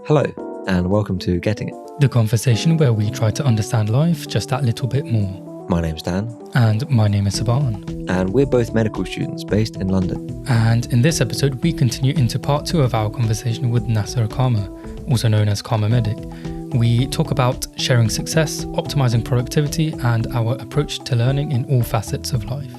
Hello, and welcome to Getting It. The conversation where we try to understand life just that little bit more. My name's Dan. And my name is Saban. And we're both medical students based in London. And in this episode, we continue into part 2 of our conversation with Nasir Kharma, also known as Kharma Medic. We talk about sharing success, optimizing productivity, and our approach to learning in all facets of life.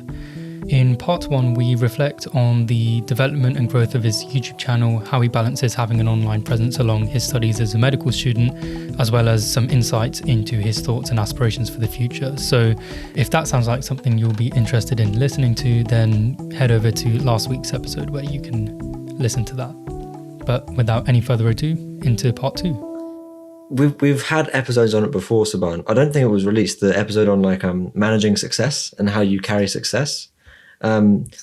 In part 1, we reflect on the development and growth of his YouTube channel, how he balances having an online presence along his studies as a medical student, as well as some insights into his thoughts and aspirations for the future. So if that sounds like something you'll be interested in listening to, then head over to last week's episode where you can listen to that. But without any further ado, into part 2. We've had episodes on it before, Saban. I don't think it was released, the episode on managing success and how you carry success.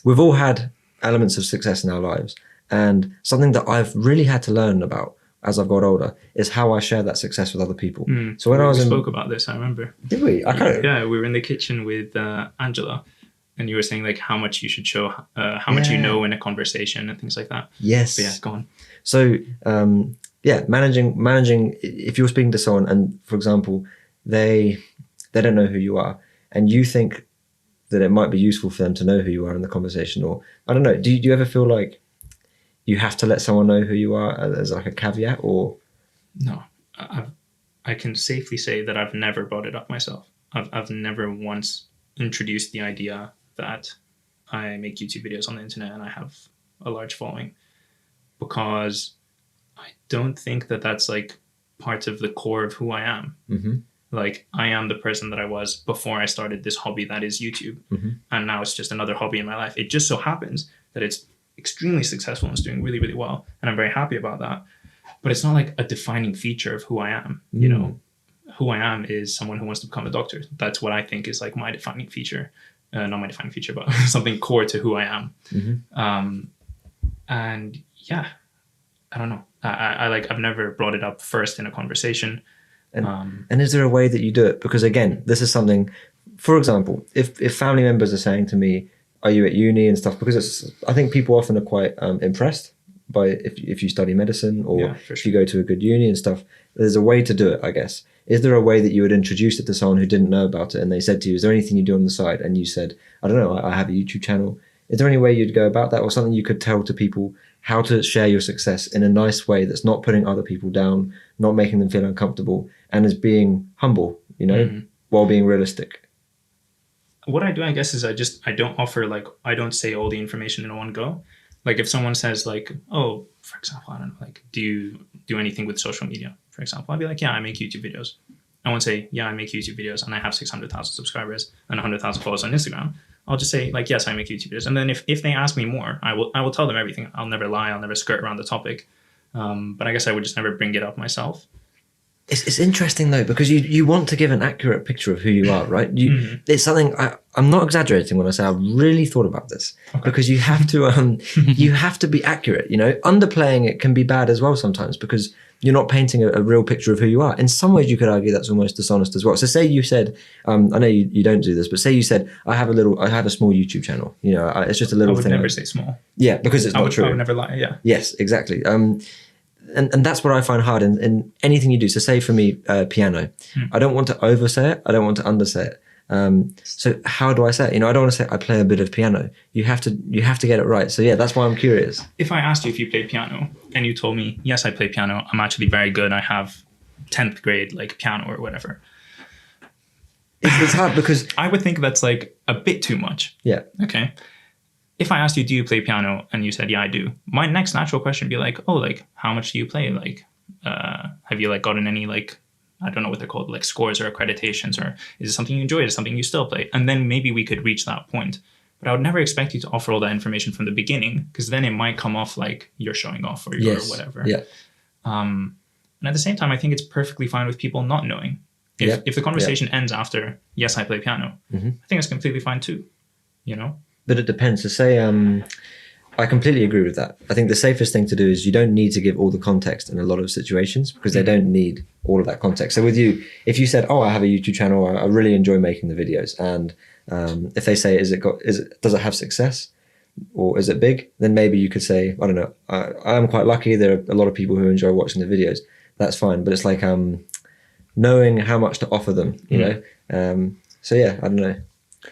We've all had elements of success in our lives, and something that I've really had to learn about as I've got older is how I share that success with other people. So when we spoke about this, I remember. Did we? Yeah, we were in the kitchen with Angela, and you were saying like how much you should show, how much you know in a conversation and things like that. Yes. But yeah, go on. So managing. If you're speaking to someone, and for example, they don't know who you are, and you think that it might be useful for them to know who you are in the conversation, or I don't know. Do you ever feel like you have to let someone know who you are as like a caveat, or? No, I can safely say that I've never brought it up myself. I've never once introduced the idea that I make YouTube videos on the internet and I have a large following, because I don't think that that's like part of the core of who I am. Mm-hmm. Like, I am the person that I was before I started this hobby that is YouTube. Mm-hmm. And now it's just another hobby in my life. It just so happens that it's extremely successful and it's doing really, really well. And I'm very happy about that. But it's not like a defining feature of who I am. You know, who I am is someone who wants to become a doctor. That's what I think is like my defining feature. Not my defining feature, but something core to who I am. Mm-hmm. And yeah, I don't know. I've never brought it up first in a conversation. And is there a way that you do it? Because again, this is something, for example, if family members are saying to me, are you at uni and stuff? Because I think people often are quite impressed by if you study medicine, or if you go to a good uni and stuff. There's a way to do it, I guess. Is there a way that you would introduce it to someone who didn't know about it and they said to you, is there anything you do on the side? And you said, I don't know, I have a YouTube channel. Is there any way you'd go about that, or something you could tell to people how to share your success in a nice way that's not putting other people down, not making them feel uncomfortable, and is being humble, while being realistic? What I do, I guess, is I don't offer, I don't say all the information in one go. Like, if someone says like, oh, for example, I don't know, like, do you do anything with social media? For example, I'd be like, yeah, I make YouTube videos. I won't say, yeah, I make YouTube videos and I have 600,000 subscribers and 100,000 followers on Instagram. I'll just say like, yes, I make YouTube videos. And then if they ask me more, I will tell them everything. I'll never lie. I'll never skirt around the topic. But I guess I would just never bring it up myself. It's interesting though, because you want to give an accurate picture of who you are, right? It's something I'm not exaggerating when I say I've really thought about this, because you have to you have to be accurate. Underplaying it can be bad as well sometimes, because you're not painting a real picture of who you are. In some ways, you could argue that's almost dishonest as well. So say you said, I know you don't do this, but say you said, I have a small YouTube channel. It's just a little thing. I would never say small. Yeah, because it's not true. I would never lie, yeah. Yes, exactly. And that's what I find hard in anything you do. So say for me, piano. I don't want to oversay it. I don't want to undersay it. So how do I say it? I don't want to say I play a bit of piano. You have to get it right. So yeah, that's why I'm curious. If I asked you if you played piano and you told me, yes, I play piano, I'm actually very good, I have 10th grade piano or whatever. It's hard because I would think that's like a bit too much. Yeah. Okay. If I asked you, do you play piano? And you said, yeah, I do. My next natural question would be like, oh, how much do you play? Have you gotten any I don't know what they're called, scores or accreditations, or is it something you enjoy? Is it something you still play? And then maybe we could reach that point. But I would never expect you to offer all that information from the beginning, because then it might come off like you're showing off or whatever. Yeah. And at the same time, I think it's perfectly fine with people not knowing. If the conversation ends after, yes, I play piano, I think it's completely fine too, But it depends. So say, I completely agree with that. I think the safest thing to do is you don't need to give all the context in a lot of situations, because they don't need all of that context. So with you, if you said, oh, I have a YouTube channel, I really enjoy making the videos. And if they say, does it have success? or is it big? Then maybe you could say, I don't know, I'm quite lucky. There are a lot of people who enjoy watching the videos. That's fine. But it's like knowing how much to offer them, you know? So yeah, I don't know.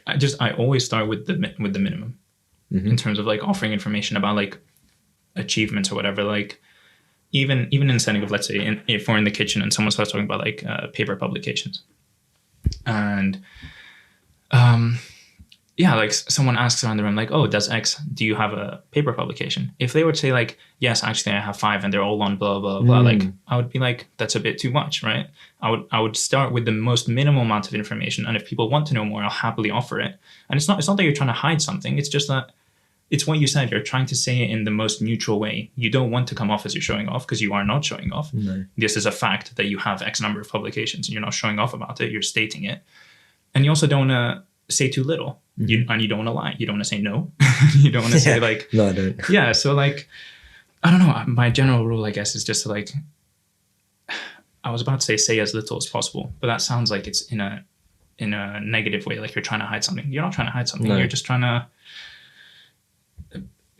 I always start with the minimum in terms of like offering information about like achievements or whatever. Like even in the setting of, let's say, if we're in the kitchen and someone starts talking about like paper publications, and yeah, like someone asks around the room, like, oh, do you have a paper publication? If they would say like, yes, actually I have 5 and they're all on blah, blah, blah, like I would be like, that's a bit too much, right? I would start with the most minimal amount of information. And if people want to know more, I'll happily offer it. And it's not that you're trying to hide something. It's just that it's what you said. You're trying to say it in the most neutral way. You don't want to come off as you're showing off, because you are not showing off. No. This is a fact that you have X number of publications and you're not showing off about it. You're stating it. And you also don't want to say too little. And you don't want to lie. You don't want to say no. You don't want to say like, no, I don't. Yeah. So like, I don't know. My general rule, I guess, is just to like, I was about to say as little as possible, but that sounds like it's in a negative way. Like you're trying to hide something. You're not trying to hide something. No. You're just trying to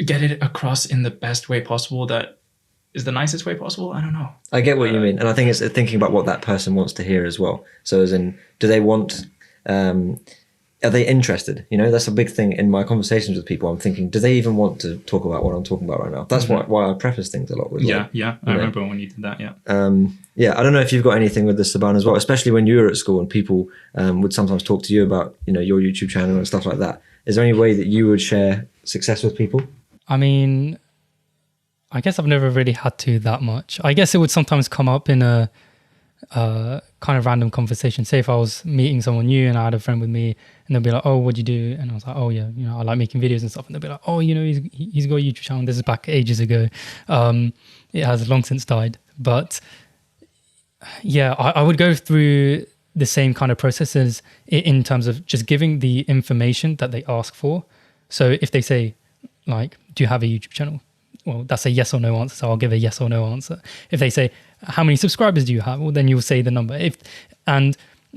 get it across in the best way possible. That is the nicest way possible. I don't know. I get what you mean. And I think it's thinking about what that person wants to hear as well. So as in, do they want, are they interested? You know, that's a big thing in my conversations with people. I'm thinking, do they even want to talk about what I'm talking about right now? That's why I preface things a lot with. Yeah, like, yeah. I remember when you did that. Yeah. Yeah, I don't know if you've got anything with this, Saban, as well, especially when you were at school and people would sometimes talk to you about, you know, your YouTube channel and stuff like that. Is there any way that you would share success with people? I mean, I guess I've never really had to that much. I guess it would sometimes come up in a kind of random conversation. Say if I was meeting someone new and I had a friend with me and they'll be like, oh, what do you do? And I was like, oh yeah, you know, I like making videos and stuff. And they'll be like, oh, you know, he's got a YouTube channel. This is back ages ago. It has long since died. But yeah, I would go through the same kind of processes in terms of just giving the information that they ask for. So if they say like, do you have a YouTube channel? Well, that's a yes or no answer. So I'll give a yes or no answer. If they say, how many subscribers do you have? Well, then you'll say the number.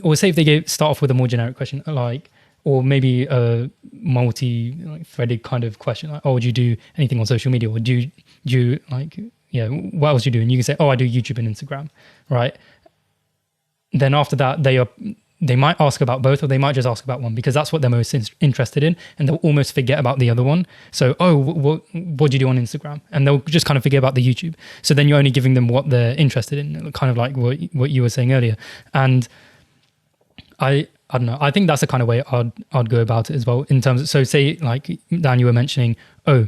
Or say if they start off with a more generic question, like, or maybe a multi-threaded kind of question, like, oh, do you do anything on social media? Or do you like, yeah, what else do you do? And you can say, oh, I do YouTube and Instagram, right? Then after that, they might ask about both, or they might just ask about one, because that's what they're most interested in, and they'll almost forget about the other one. So, oh, what do you do on Instagram? And they'll just kind of forget about the YouTube. So then you're only giving them what they're interested in, kind of like what you were saying earlier. And I don't know. I think that's the kind of way I'd go about it as well. In terms of, so say like Dan, you were mentioning, oh,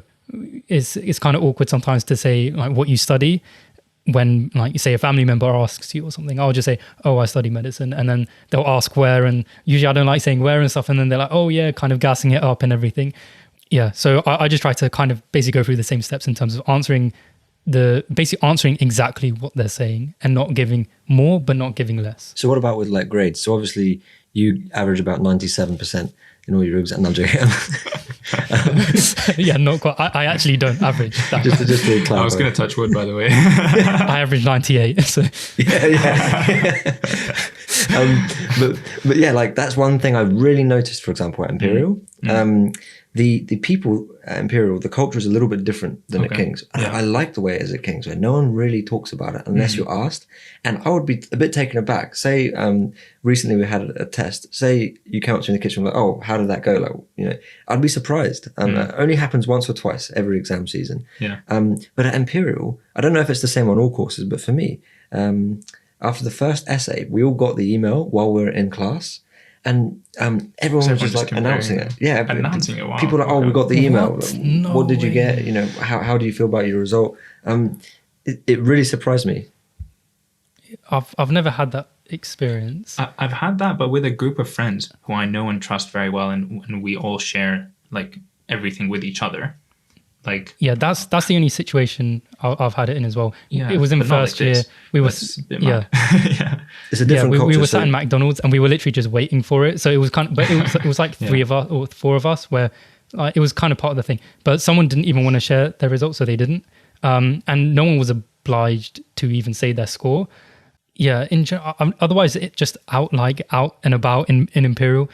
it's kind of awkward sometimes to say like what you study. When like you say a family member asks you or something, I'll just say, oh, I study medicine. And then they'll ask where, and usually I don't like saying where and stuff. And then they're like, oh yeah, kind of gassing it up and everything. Yeah. So I just try to kind of basically go through the same steps in terms of answering exactly what they're saying, and not giving more, but not giving less. So what about with like grades? So obviously you average about 97% in all your exams. No, I'm joking. Yeah, not quite. I actually don't average that. just to clarify. I was going to touch wood, by the way. I average 98. So yeah. But yeah, like that's one thing I've really noticed, for example, at Imperial. The people at Imperial, the culture is a little bit different than at King's. Yeah. I like the way it is at King's, where no one really talks about it unless you're asked. And I would be a bit taken aback. Say recently we had a test. Say you came up to me in the kitchen like, oh, how did that go? Like, you know, I'd be surprised. It only happens once or twice every exam season. Yeah. But at Imperial, I don't know if it's the same on all courses, but for me, after the first essay, we all got the email while we were in class. And everyone was just like announcing it. Yeah, announcing it. Wow. People are like, oh, we got the email. No what did you way. get? You know, how do you feel about your result? It really surprised me. I've never had that experience. I've had that, but with a group of friends who I know and trust very well, and we all share like everything with each other. Like, yeah, that's the only situation I've had it in as well. Yeah, it was in but not first like year. this. We were That's a bit yeah. mad. Yeah. It's a different culture. We were so- sat in McDonald's and we were literally just waiting for it. So it was kind of, but it was like 3 of us or 4 of us, where it was kind of part of the thing. But someone didn't even want to share their results, so they didn't. And no one was obliged to even say their score. Yeah, otherwise it just out and about in Imperial.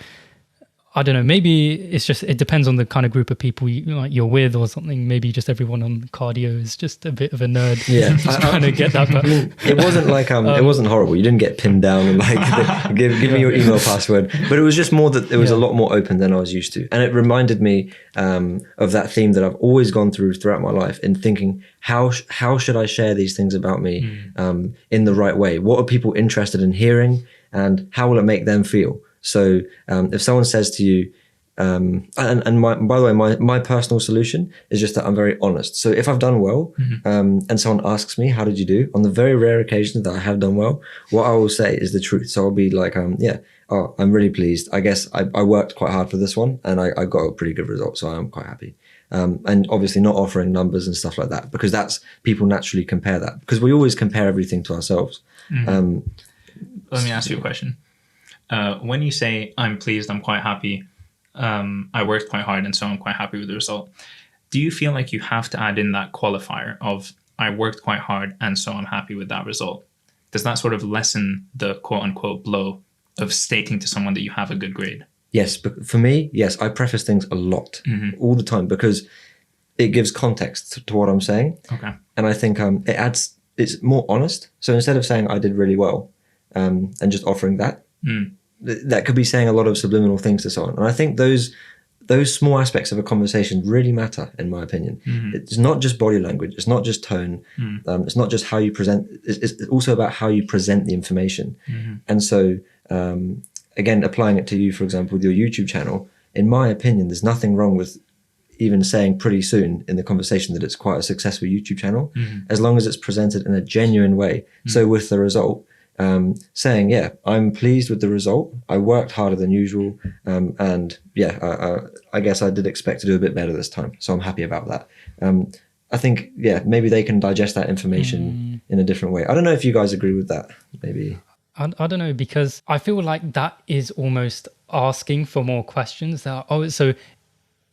I don't know, maybe it's just, it depends on the kind of group of people you're with or something. Maybe just everyone on cardio is just a bit of a nerd. Yeah. Just trying to get that. But, it wasn't like, it wasn't horrible. You didn't get pinned down and like, give me your email password. But it was just more that it was a lot more open than I was used to. And it reminded me of that theme that I've always gone throughout my life in thinking, how should I share these things about me in the right way? What are people interested in hearing? And how will it make them feel? So if someone says to you, and by the way, my personal solution is just that I'm very honest. So if I've done well, and someone asks me, how did you do? On the very rare occasion that I have done well, what I will say is the truth. So I'll be like, I'm really pleased. I guess I worked quite hard for this one and I got a pretty good result. So I'm quite happy. And obviously not offering numbers and stuff like that, because that's, people naturally compare that, because we always compare everything to ourselves. Let me ask you a question. When you say, I'm pleased, I'm quite happy, I worked quite hard and so I'm quite happy with the result, do you feel like you have to add in that qualifier of, I worked quite hard and so I'm happy with that result? Does that sort of lessen the quote unquote blow of stating to someone that you have a good grade? Yes, but for me, yes, I preface things a lot, all the time, because it gives context to what I'm saying. Okay. And I think it's more honest. So instead of saying I did really well, and just offering that, that could be saying a lot of subliminal things to someone. And I think those small aspects of a conversation really matter, in my opinion. It's not just body language. It's not just tone. It's not just how you present. It's also about how you present the information. And so, again, applying it to you, for example, with your YouTube channel, in my opinion, there's nothing wrong with even saying pretty soon in the conversation that it's quite a successful YouTube channel, as long as it's presented in a genuine way. So with the result, saying, I'm pleased with the result. I worked harder than usual. I guess I did expect to do a bit better this time. So I'm happy about that. I think, maybe they can digest that information in a different way. I don't know if you guys agree with that, maybe. I don't know, because I feel like that is almost asking for more questions. So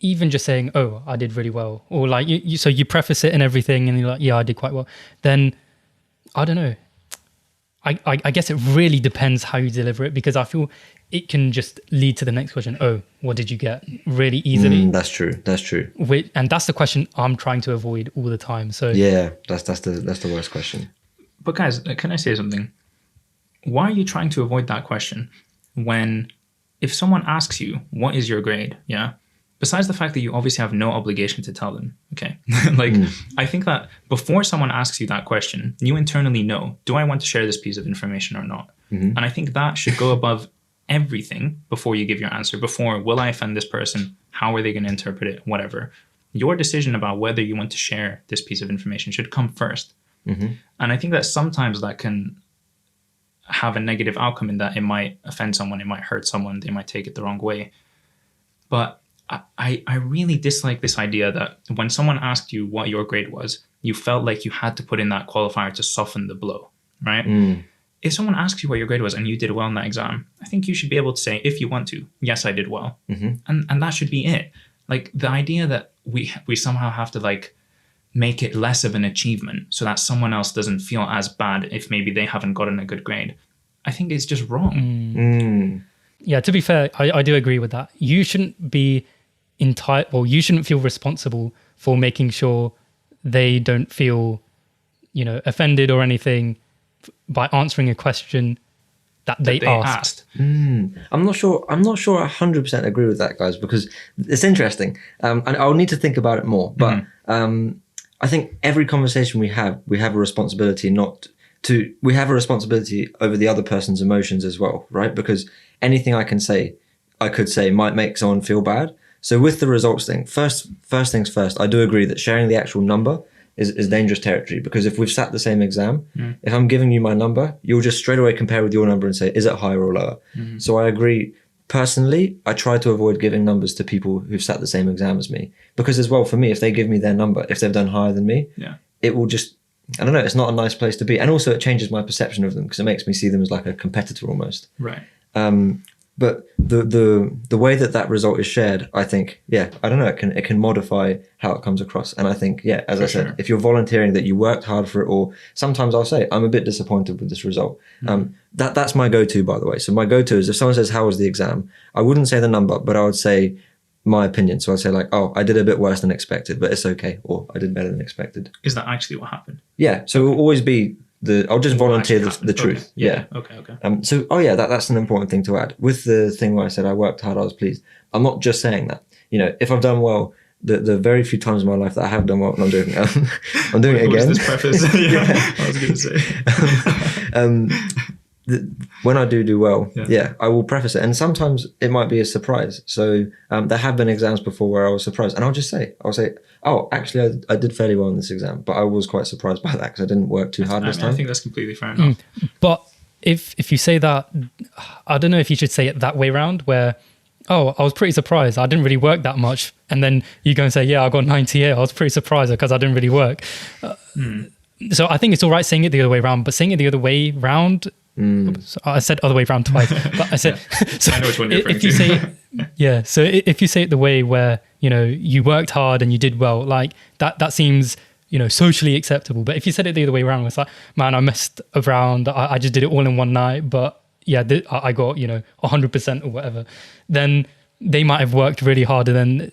even just saying, I did really well, or like so you preface it and everything and you're like, I did quite well, then I don't know. I guess it really depends how you deliver it, because I feel it can just lead to the next question. What did you get? Really easily. That's true. And that's the question I'm trying to avoid all the time. So that's the worst question. But guys, can I say something? Why are you trying to avoid that question when, if someone asks you, what is your grade? Besides the fact that you obviously have no obligation to tell them, okay? I think that before someone asks you that question, you internally know, do I want to share this piece of information or not? And I think that should go above everything before you give your answer. Before, will I offend this person? How are they going to interpret it? Whatever. Your decision about whether you want to share this piece of information should come first. And I think that sometimes that can have a negative outcome in that it might offend someone, it might hurt someone, they might take it the wrong way. But I really dislike this idea that when someone asked you what your grade was, you felt like you had to put in that qualifier to soften the blow, right? If someone asks you what your grade was and you did well in that exam, I think you should be able to say, if you want to, yes, I did well. And that should be it. Like, the idea that we somehow have to like make it less of an achievement so that someone else doesn't feel as bad if maybe they haven't gotten a good grade, I think it's just wrong. Yeah, to be fair, I do agree with that. You shouldn't be you shouldn't feel responsible for making sure they don't feel, offended or anything by answering a question that they asked. I'm not sure I 100% agree with that, guys, because it's interesting. And I'll need to think about it more. But I think every conversation we have a responsibility we have a responsibility over the other person's emotions as well, right? Because anything I could say might make someone feel bad. So with the results thing, first things first, I do agree that sharing the actual number is dangerous territory, because if we've sat the same exam, if I'm giving you my number, you'll just straight away compare with your number and say, is it higher or lower? So I agree. Personally, I try to avoid giving numbers to people who've sat the same exam as me, because as well, for me, if they give me their number, if they've done higher than me, it will just, I don't know, it's not a nice place to be. And also it changes my perception of them, because it makes me see them as like a competitor almost. Right. But the way that result is shared, I think, I don't know, it can modify how it comes across. And I think, as I said, if you're volunteering that you worked hard for it, or sometimes I'll say, I'm a bit disappointed with this result. That's my go-to, by the way. So my go-to is if someone says, how was the exam? I wouldn't say the number, but I would say my opinion. So I'd say like, oh, I did a bit worse than expected, but it's okay. Or I did better than expected. Is that actually what happened? Yeah. So it will always be I'll just volunteer the truth. Yeah. Okay. That's an important thing to add. With the thing where I said I worked hard, I was pleased. I'm not just saying that. If I've done well, the very few times in my life that I have done well, and I'm doing I'm doing it again. What was this preface? I was going to say. When I do well, I will preface it. And sometimes it might be a surprise. So there have been exams before where I was surprised. And I'll say, oh, actually, I did fairly well in this exam. But I was quite surprised by that because I didn't work too hard this time. I think that's completely fair enough. But if you say that, I don't know if you should say it that way around where, oh, I was pretty surprised. I didn't really work that much. And then you go and say, yeah, I got 98. I was pretty surprised because I didn't really work. So I think it's all right saying it the other way around. But saying it the other way round... Oops, I said other way around twice, but I said so I know which one you're referring if you to. So if you say it the way where you worked hard and you did well, like that seems socially acceptable. But if you said it the other way around, it's like, man, I messed around, I just did it all in one night, but I got 100% or whatever, then they might have worked really hard, and then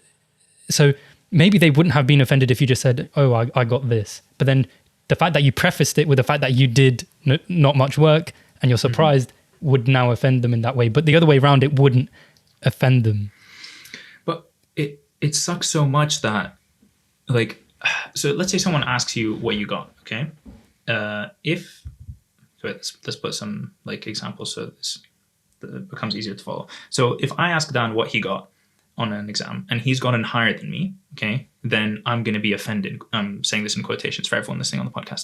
so maybe they wouldn't have been offended if you just said, oh, I got this. But then the fact that you prefaced it with the fact that you did not much work and you're surprised would now offend them in that way. But the other way around, it wouldn't offend them. But it sucks so much that, like, so let's say someone asks you what you got, okay? Let's put some like examples so it becomes easier to follow. So if I ask Dan what he got on an exam and he's gotten higher than me, okay, then I'm going to be offended. I'm saying this in quotations for everyone listening on the podcast.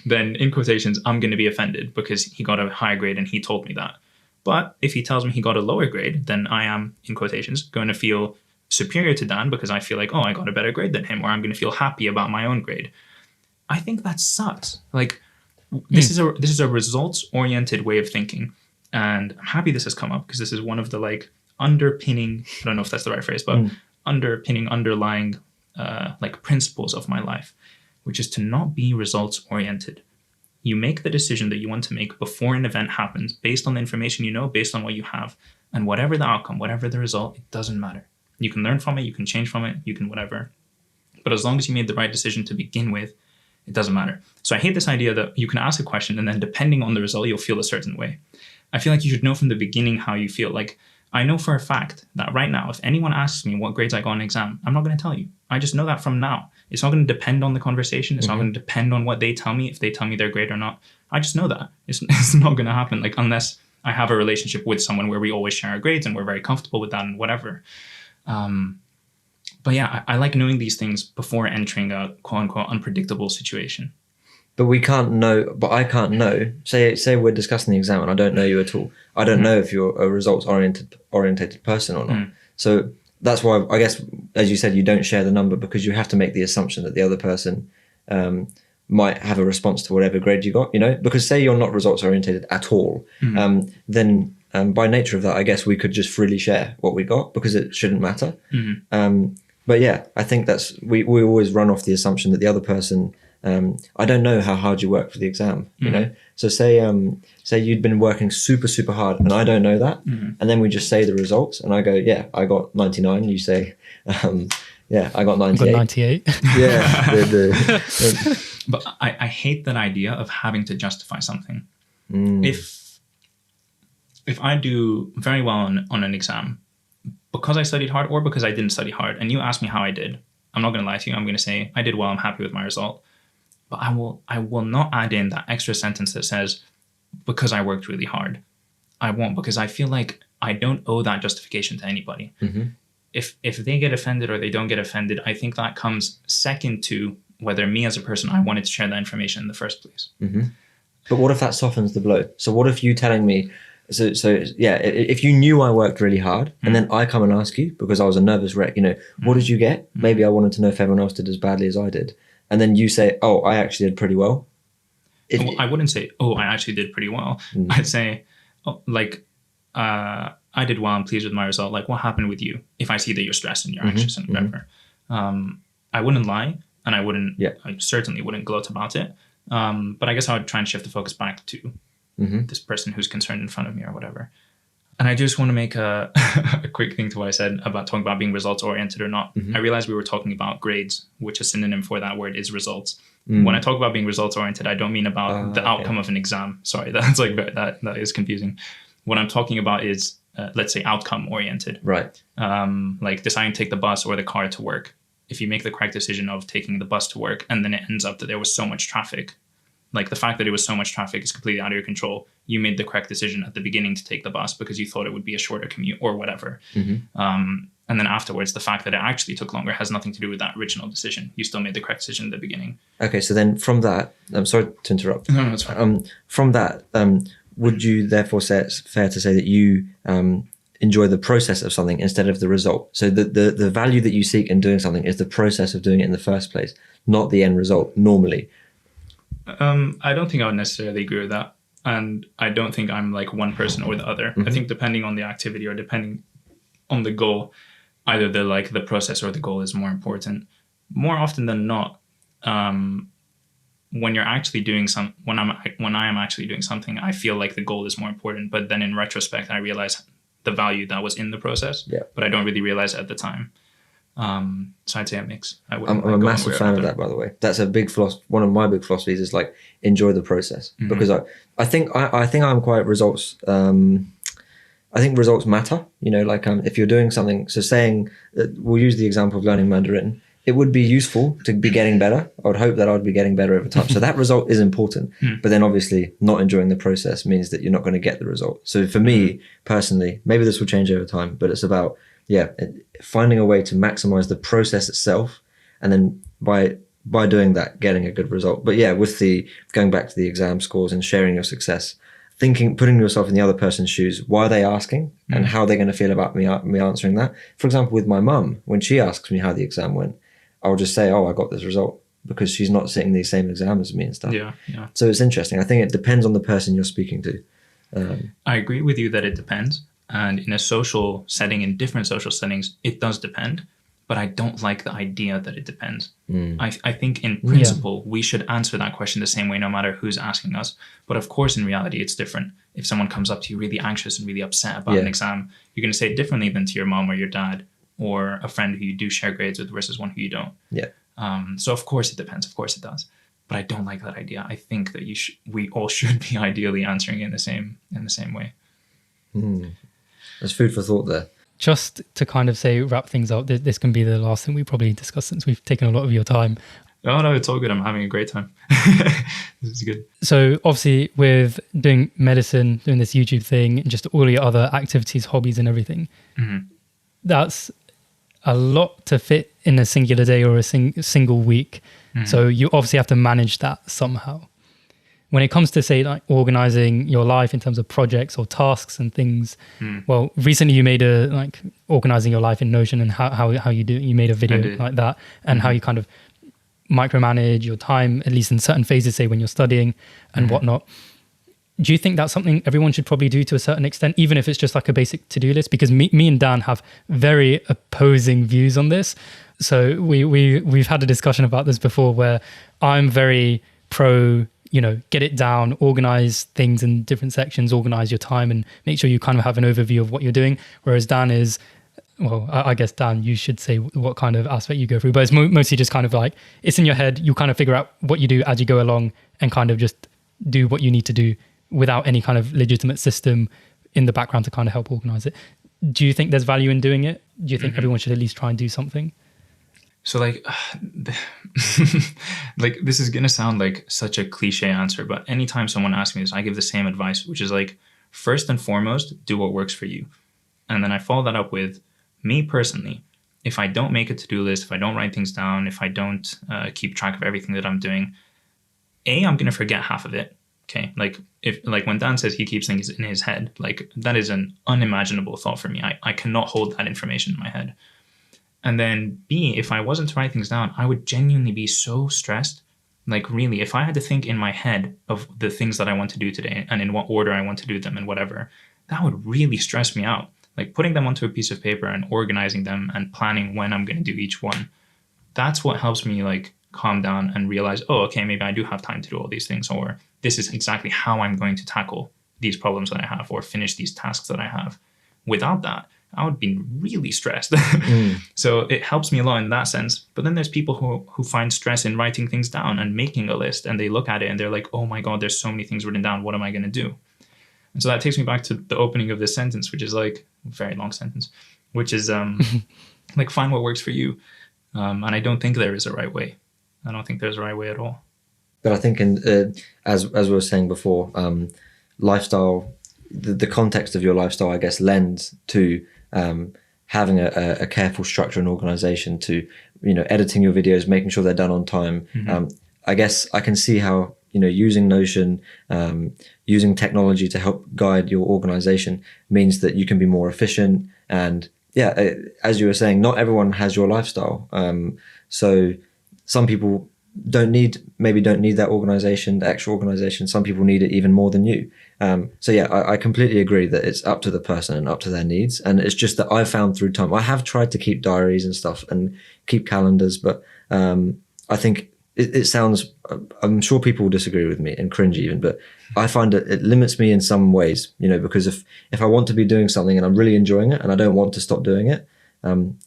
Then in quotations, I'm going to be offended because he got a higher grade and he told me that. But if he tells me he got a lower grade, then I am, in quotations, going to feel superior to Dan because I feel like, oh, I got a better grade than him, or I'm going to feel happy about my own grade. I think that sucks. Like, this is a results-oriented way of thinking. And I'm happy this has come up because this is one of the like underpinning, I don't know if that's the right phrase, but underlying like principles of my life, which is to not be results oriented. You make the decision that you want to make before an event happens based on the information you know, based on what you have, and whatever the outcome, whatever the result, it doesn't matter. You can learn from it, you can change from it, you can whatever. But as long as you made the right decision to begin with, it doesn't matter. So I hate this idea that you can ask a question and then depending on the result, you'll feel a certain way. I feel like you should know from the beginning how you feel. Like, I know for a fact that right now, if anyone asks me what grades I got on an exam, I'm not going to tell you. I just know that from now. It's not going to depend on the conversation. It's not going to depend on what they tell me, if they tell me their grade or not. I just know that. It's not going to happen, like, unless I have a relationship with someone where we always share our grades and we're very comfortable with that and whatever. But yeah, I like knowing these things before entering a quote-unquote unpredictable situation. But we can't know, but I can't know. Say we're discussing the exam and I don't know you at all. I don't know if you're a results-oriented person or not. So that's why, I guess, as you said, you don't share the number because you have to make the assumption that the other person might have a response to whatever grade you got, because say you're not results-oriented at all, then by nature of that, I guess we could just freely share what we got because it shouldn't matter. But yeah, I think that's, we always run off the assumption that the other person, I don't know how hard you work for the exam, you know? So say you'd been working super, super hard and I don't know that. And then we just say the results and I go, yeah, I got 99. You say, yeah, I got 98. I got 98. Yeah. But I hate that idea of having to justify something. If I do very well on an exam, because I studied hard or because I didn't study hard, and you ask me how I did, I'm not going to lie to you. I'm going to say I did well. I'm happy with my result. But I will not add in that extra sentence that says, because I worked really hard. I won't, because I feel like I don't owe that justification to anybody. If they get offended or they don't get offended, I think that comes second to whether me as a person, I wanted to share that information in the first place. But what if that softens the blow? So what if you telling me, so yeah, if you knew I worked really hard and then I come and ask you because I was a nervous wreck, what did you get? Maybe I wanted to know if everyone else did as badly as I did. And then you say, oh, I actually did pretty well. I wouldn't say, oh, I actually did pretty well. I'd say, oh, like, I I did well, I'm pleased with my result. Like, what happened with you? If I see that you're stressed and you're anxious and whatever, I wouldn't lie, and I certainly wouldn't gloat about it. But I guess I would try and shift the focus back to this person who's concerned in front of me or whatever. And I just want to make a quick thing to what I said about talking about being results oriented or not. I realized we were talking about grades, which a synonym for that word is results. When I talk about being results oriented, I don't mean about the outcome of an exam. Sorry, that's like that is confusing. What I'm talking about is, let's say, outcome oriented. Right. Like deciding to take the bus or the car to work. If you make the correct decision of taking the bus to work and then it ends up that there was so much traffic, like the fact that it was so much traffic is completely out of your control. You made the correct decision at the beginning to take the bus because you thought it would be a shorter commute or whatever. And then afterwards, the fact that it actually took longer has nothing to do with that original decision. You still made the correct decision at the beginning. Okay, so then from that, I'm sorry to interrupt. No, it's fine. From that, would you therefore say it's fair to say that you enjoy the process of something instead of the result? So the value that you seek in doing something is the process of doing it in the first place, not the end result normally. I don't think I would necessarily agree with that. And I don't think I'm like one person or the other. I think depending on the activity or depending on the goal, either the process or the goal is more important. More often than not, when you're actually doing when I am actually doing something, I feel like the goal is more important. But then in retrospect, I realize the value that was in the process, but I don't really realize it at the time. So I'd say a mix. I'm a massive fan of that, by the way. That's a big philosophy. One of my big philosophies is like enjoy the process, because I think I'm quite results. I think results matter. You know, like if you're doing something. So saying that, we'll use the example of learning Mandarin. It would be useful to be getting better. I would hope that I'd be getting better over time. So that result is important. But then obviously not enjoying the process means that you're not going to get the result. So for me personally, maybe this will change over time, but it's about finding a way to maximize the process itself, and then by doing that, getting a good result. But with the going back to the exam scores and sharing your success, putting yourself in the other person's shoes, why are they asking and how they're going to feel about me answering that. For example, with my mum, when she asks me how the exam went, I'll just say, I got this result, because she's not sitting the same exam as me and stuff. Yeah. So it's interesting. I think it depends on the person you're speaking to. I agree with you that it depends. And in a social setting, in different social settings, it does depend. But I don't like the idea that it depends. I think in principle, we should answer that question the same way, no matter who's asking us. But of course, in reality, it's different. If someone comes up to you really anxious and really upset about an exam, you're going to say it differently than to your mom or your dad or a friend who you do share grades with versus one who you don't. So of course it depends. Of course it does. But I don't like that idea. I think that we all should be ideally answering it in the same way. There's food for thought there. Just to kind of wrap things up, this can be the last thing we probably discuss since we've taken a lot of your time. Oh no, it's all good. I'm having a great time. This is good. So obviously with doing medicine, doing this YouTube thing, and just all your other activities, hobbies and everything, that's a lot to fit in a singular day or a single week. So you obviously have to manage that somehow. When it comes to say like organizing your life in terms of projects or tasks and things, well, recently you made organizing your life in Notion and how you do, you made a video like that, and how you kind of micromanage your time, at least in certain phases, say when you're studying and whatnot. Do you think that's something everyone should probably do to a certain extent, even if it's just like a basic to-do list? Because me and Dan have very opposing views on this. So we've had a discussion about this before, where I'm very pro, get it down, organize things in different sections, organize your time, and make sure you kind of have an overview of what you're doing. Whereas Dan is, well, I guess Dan, you should say what kind of aspect you go through, but it's mostly just kind of like, it's in your head, you kind of figure out what you do as you go along and kind of just do what you need to do without any kind of legitimate system in the background to kind of help organize it. Do you think there's value in doing it? Do you think everyone should at least try and do something? So like this is going to sound like such a cliche answer, but anytime someone asks me this, I give the same advice, which is like, first and foremost, do what works for you. And then I follow that up with, me personally, if I don't make a to-do list, if I don't write things down, if I don't keep track of everything that I'm doing, I'm going to forget half of it. Okay. Like when Dan says he keeps things in his head, like that is an unimaginable thought for me. I cannot hold that information in my head. And then B, if I wasn't to write things down, I would genuinely be so stressed. Like really, if I had to think in my head of the things that I want to do today and in what order I want to do them and whatever, that would really stress me out. like putting them onto a piece of paper and organizing them and planning when I'm going to do each one. That's what helps me like calm down and realize, oh, okay, maybe I do have time to do all these things, or this is exactly how I'm going to tackle these problems that I have or finish these tasks that I have. Without that, I would be really stressed. So it helps me a lot in that sense. But then there's people who find stress in writing things down and making a list, and they look at it and they're like, oh my God, there's so many things written down. What am I going to do? And so that takes me back to the opening of this sentence, which is like a very long sentence, which is like, find what works for you. And I don't think there is a right way. I don't think there's a right way at all. But I think, as we were saying before, lifestyle, the context of your lifestyle, I guess, lends to having a careful structure and organization, to, you know, editing your videos, making sure they're done on time. I guess I can see how, you know, using Notion, using technology to help guide your organization means that you can be more efficient. And yeah, as you were saying, not everyone has your lifestyle. So some people don't need that organization, the extra organization. Some people need it even more than you. So yeah, I completely agree that it's up to the person and up to their needs. And it's just that I've found through time, I have tried to keep diaries and stuff and keep calendars, but I think it sounds, I'm sure people will disagree with me and cringe even, but I find it limits me in some ways, you know, because if I want to be doing something and I'm really enjoying it and I don't want to stop doing it,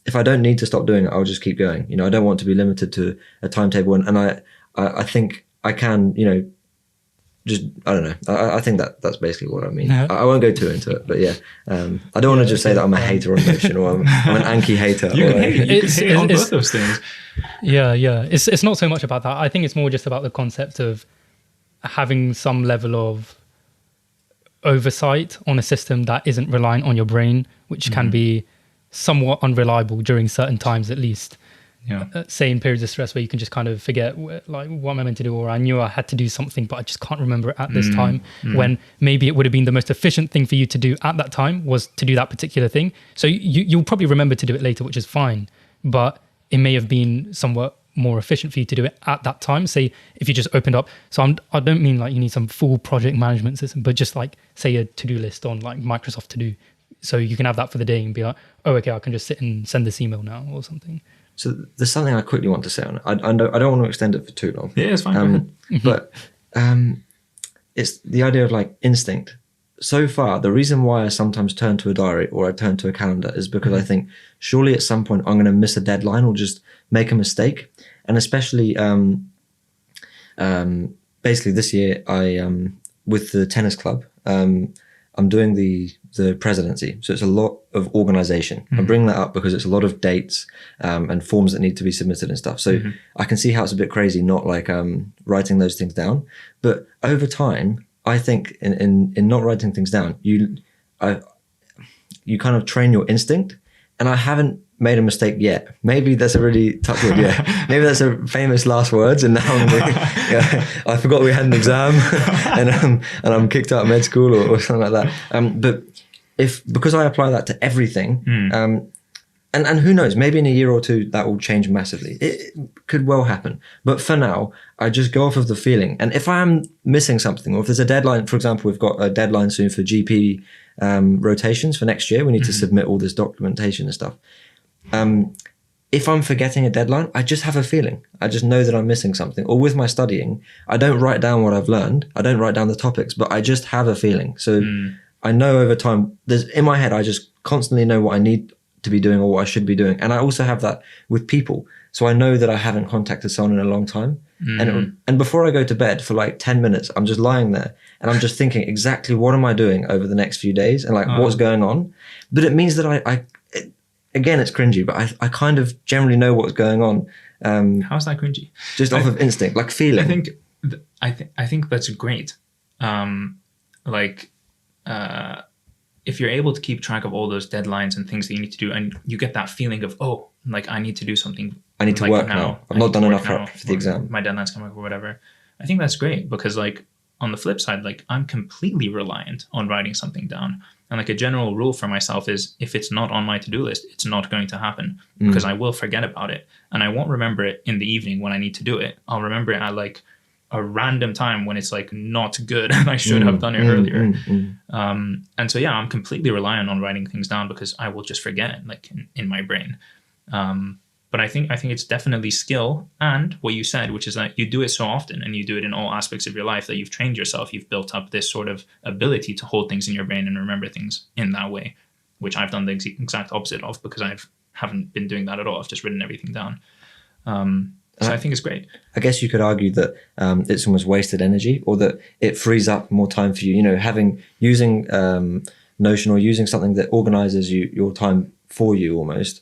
if I don't need to stop doing it, I'll just keep going. You know, I don't want to be limited to a timetable. And I think I can, you know, just, I don't know. I think that's basically what I mean. No. I won't go too into it, but yeah. I don't want to just say that I'm a hater on Notion, or I'm an Anki hater. You can It's- hate on it's- both those things. Yeah. It's not so much about that. I think it's more just about the concept of having some level of oversight on a system that isn't reliant on your brain, which can be somewhat unreliable during certain times, at least. Yeah. Say in periods of stress where you can just kind of forget, like, what am I meant to do? Or I knew I had to do something, but I just can't remember it at this time. When maybe it would have been the most efficient thing for you to do at that time was to do that particular thing. So you'll probably remember to do it later, which is fine. But it may have been somewhat more efficient for you to do it at that time. Say if you just opened up. So I don't mean like you need some full project management system, but just like, say, a to-do list on like Microsoft To Do. So you can have that for the day and be like, oh, okay, I can just sit and send this email now or something. So there's something I quickly want to say on it. I don't want to extend it for too long. Yeah, it's fine. Go ahead. But it's the idea of like instinct. So far, the reason why I sometimes turn to a diary or I turn to a calendar is because I think surely at some point I'm going to miss a deadline or just make a mistake. And especially basically this year, I with the tennis club, I'm doing the presidency. So it's a lot of organization. I'm bringing that up because it's a lot of dates and forms that need to be submitted and stuff. So I can see how it's a bit crazy not like writing those things down. But over time, I think in not writing things down, you kind of train your instinct. And I haven't made a mistake yet. Maybe that's a really tough word. Yeah, maybe that's a famous last words. And now I forgot we had an exam, and I'm kicked out of med school or something like that. But because I apply that to everything, and who knows, maybe in a year or two that will change massively. It could well happen. But for now, I just go off of the feeling. And if I am missing something, or if there's a deadline, for example, we've got a deadline soon for GP rotations for next year. We need to submit all this documentation and stuff. If I'm forgetting a deadline, I just have a feeling. I just know that I'm missing something. Or with my studying, I don't write down what I've learned. I don't write down the topics, but I just have a feeling. So I know over time, in my head, I just constantly know what I need to be doing or what I should be doing. And I also have that with people. So I know that I haven't contacted someone in a long time. And before I go to bed for like 10 minutes, I'm just lying there and I'm just thinking exactly what am I doing over the next few days and like what's going on. But it means that again, it's cringy, but I kind of generally know what's going on. How's that cringy? Just off of instinct, like feeling. I think that's great. If you're able to keep track of all those deadlines and things that you need to do, and you get that feeling of, oh, like I need to do something. I need to work now. I've not done enough for the exam. My deadline's coming up or whatever. I think that's great because like on the flip side, like I'm completely reliant on writing something down. And like a general rule for myself is if it's not on my to-do list, it's not going to happen because I will forget about it. And I won't remember it in the evening when I need to do it. I'll remember it at like a random time when it's like not good and I should have done it earlier. And so, yeah, I'm completely reliant on writing things down because I will just forget, like in my brain. But I think it's definitely skill, and what you said, which is that you do it so often and you do it in all aspects of your life that you've trained yourself. You've built up this sort of ability to hold things in your brain and remember things in that way, which I've done the exact opposite of because I haven't been doing that at all. I've just written everything down. So I think it's great. I guess you could argue that it's almost wasted energy, or that it frees up more time for you. You know, using Notion or using something that organizes your time for you almost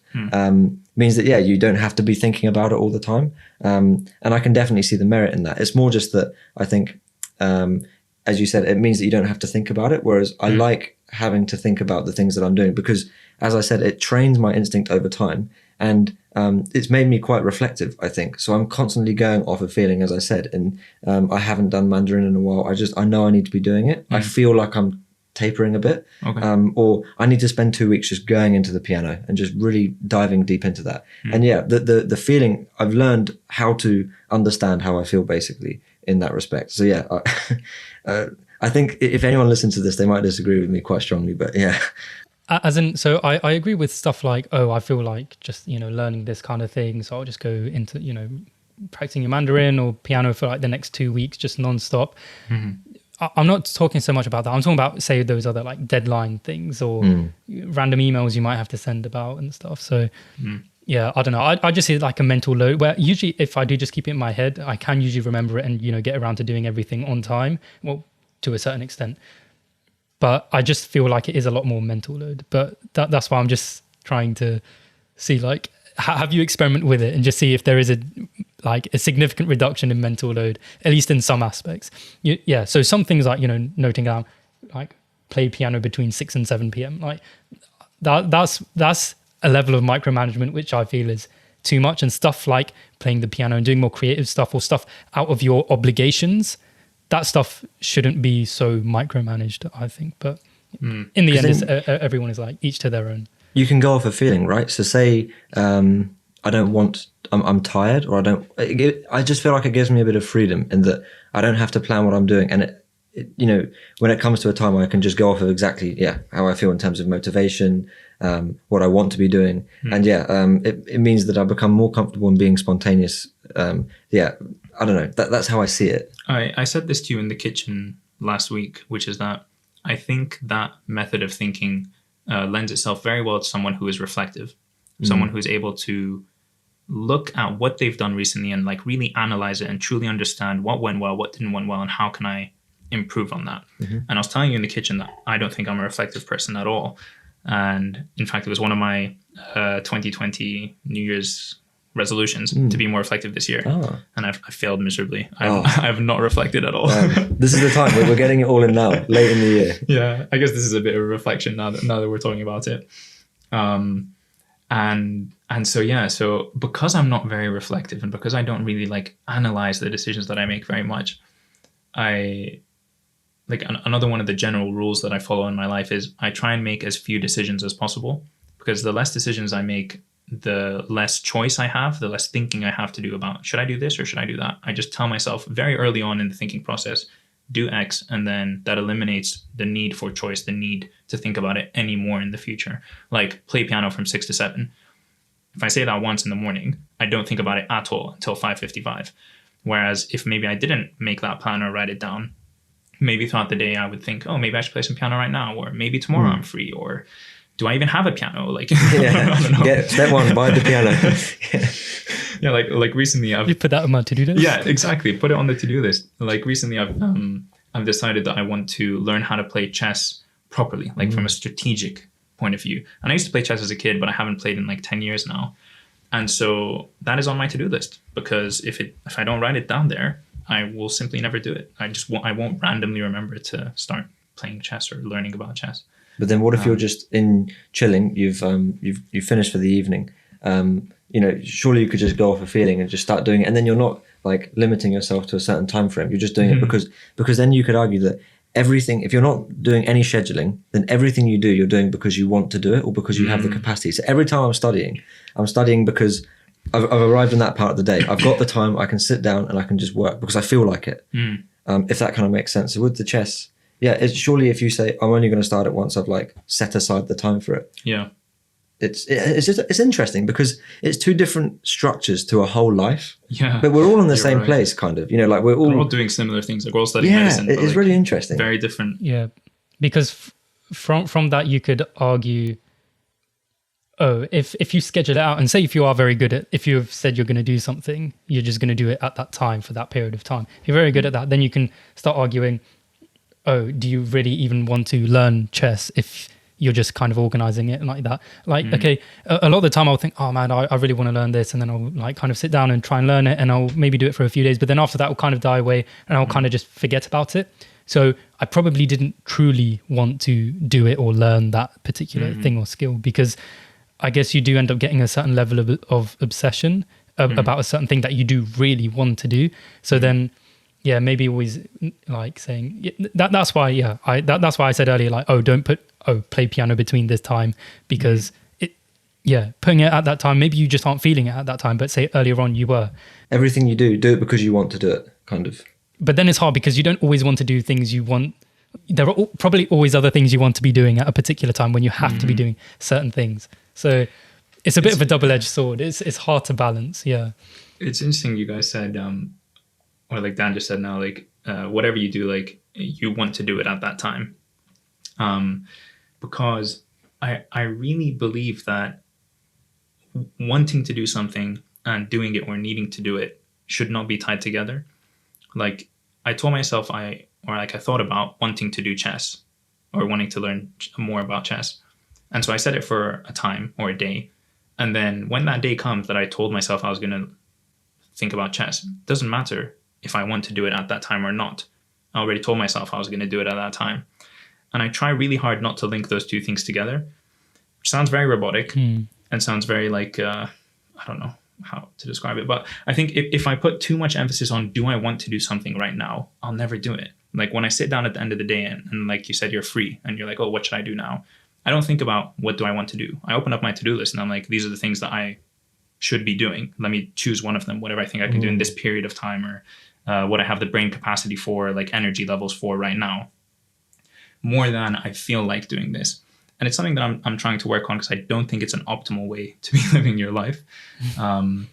means that, yeah, you don't have to be thinking about it all the time. And I can definitely see the merit in that. It's more just that I think, as you said, it means that you don't have to think about it. Whereas I like having to think about the things that I'm doing because, as I said, it trains my instinct over time. And it's made me quite reflective, I think. So I'm constantly going off a feeling, as I said, and I haven't done Mandarin in a while. I know I need to be doing it. I feel like I'm tapering a bit, or I need to spend 2 weeks just going into the piano and just really diving deep into that. And yeah, the feeling, I've learned how to understand how I feel basically in that respect. So yeah, I think if anyone listens to this, they might disagree with me quite strongly, but yeah. As in, so I agree with stuff like, oh, I feel like just, learning this kind of thing. So I'll just go into, practicing your Mandarin or piano for like the next 2 weeks, just nonstop. I'm not talking so much about that. I'm talking about, say, those other like deadline things or random emails you might have to send about and stuff. So yeah, I don't know. I just see it like a mental load where usually if I do just keep it in my head, I can usually remember it and, get around to doing everything on time. Well, to a certain extent. But I just feel like it is a lot more mental load. But that's why I'm just trying to see, like, have you experiment with it and just see if there is a significant reduction in mental load, at least in some aspects. Yeah. So some things like, noting down, like play piano between 6 and 7 p.m. Like that's a level of micromanagement which I feel is too much. And stuff like playing the piano and doing more creative stuff or stuff out of your obligations, that stuff shouldn't be so micromanaged, I think. But in the end, everyone is like each to their own. You can go off a feeling, right? So say I'm tired, or I just feel like it gives me a bit of freedom in that I don't have to plan what I'm doing. And it when it comes to a time where I can just go off of exactly, how I feel in terms of motivation, what I want to be doing. And it means that I become more comfortable in being spontaneous. I don't know. That's how I see it. I said this to you in the kitchen last week, which is that I think that method of thinking lends itself very well to someone who is reflective, someone who's able to look at what they've done recently and like really analyze it and truly understand what went well, what didn't went well, and how can I improve on that. And I was telling you in the kitchen that I don't think I'm a reflective person at all. And in fact, it was one of my 2020 New Year's resolutions to be more reflective this year. And I failed miserably. I have not reflected at all. This is the time. We're getting it all in now, late in the year. Yeah, I guess this is a bit of a reflection now that we're talking about it. And so because I'm not very reflective and because I don't really like analyze the decisions that I make very much, another one of the general rules that I follow in my life is I try and make as few decisions as possible, because the less decisions I make, the less choice I have, the less thinking I have to do about, should I do this or should I do that? I just tell myself very early on in the thinking process, do X, and then that eliminates the need for choice, the need to think about it anymore in the future. Like play piano from 6 to 7. If I say that once in the morning, I don't think about it at all until 5:55. Whereas if maybe I didn't make that plan or write it down, maybe throughout the day I would think, oh, maybe I should play some piano right now, or maybe tomorrow I'm free, or do I even have a piano? Like, I don't know. Step one, buy the piano. Yeah, like recently You put that on my to-do list? Yeah, exactly. Put it on the to-do list. Like recently I've decided that I want to learn how to play chess properly, like from a strategic point of view. And I used to play chess as a kid, but I haven't played in like 10 years now. And so that is on my to-do list, because if I don't write it down there, I will simply never do it. I won't randomly remember to start playing chess or learning about chess. But then what if you're just in chilling, you've finished for the evening, surely you could just go off a feeling and just start doing it, and then you're not like limiting yourself to a certain time frame. You're just doing it because then you could argue that everything, if you're not doing any scheduling, then everything you do, you're doing because you want to do it or because you have the capacity. So every time I'm studying because I've arrived in that part of the day. I've got the time. I can sit down and I can just work because I feel like it. If that kind of makes sense. So with the chess, yeah, it's surely if you say I'm only going to start it once I've like set aside the time for it. Yeah. It's interesting because it's two different structures to a whole life. Yeah. But we're all in the same right. place, kind of. You know, like we're all doing similar things. Like we're all studying medicine. Yeah, it's like, really interesting. Very different. Yeah, because from that you could argue, oh, if you schedule it out and say if you are very good at, if you've said you're going to do something, you're just going to do it at that time for that period of time. If you're very good at that, then you can start arguing, oh, do you really even want to learn chess if you're just kind of organizing it like that? Like, okay, a lot of the time I'll think, oh man, I really want to learn this. And then I'll like kind of sit down and try and learn it and I'll maybe do it for a few days. But then after that will kind of die away and I'll kind of just forget about it. So I probably didn't truly want to do it or learn that particular thing or skill, because I guess you do end up getting a certain level of obsession about a certain thing that you do really want to do. So then, yeah, maybe always like saying that's why, that's why I said earlier, like, don't play piano between this time, because putting it at that time, maybe you just aren't feeling it at that time, but say earlier on you were. Everything you do it because you want to do it, kind of. But then it's hard because you don't always want to do things you want. There are probably always other things you want to be doing at a particular time when you have to be doing certain things. So it's a bit of a double-edged sword. It's hard to balance. Yeah. It's interesting you guys said, or like Dan just said now, like whatever you do, like you want to do it at that time. Because I really believe that wanting to do something and doing it or needing to do it should not be tied together. Like I told myself I thought about wanting to do chess or wanting to learn more about chess. And so I set it for a time or a day. And then when that day comes that I told myself I was going to think about chess, it doesn't matter if I want to do it at that time or not. I already told myself I was going to do it at that time. And I try really hard not to link those two things together, which sounds very robotic and sounds very like, I don't know how to describe it. But I think if I put too much emphasis on, do I want to do something right now? I'll never do it. Like when I sit down at the end of the day and like you said, you're free and you're like, oh, what should I do now? I don't think about what do I want to do. I open up my to-do list and I'm like, these are the things that I should be doing. Let me choose one of them, whatever I think I can do in this period of time, or what I have the brain capacity for, like energy levels for right now, more than I feel like doing this. And it's something that I'm trying to work on because I don't think it's an optimal way to be living your life. And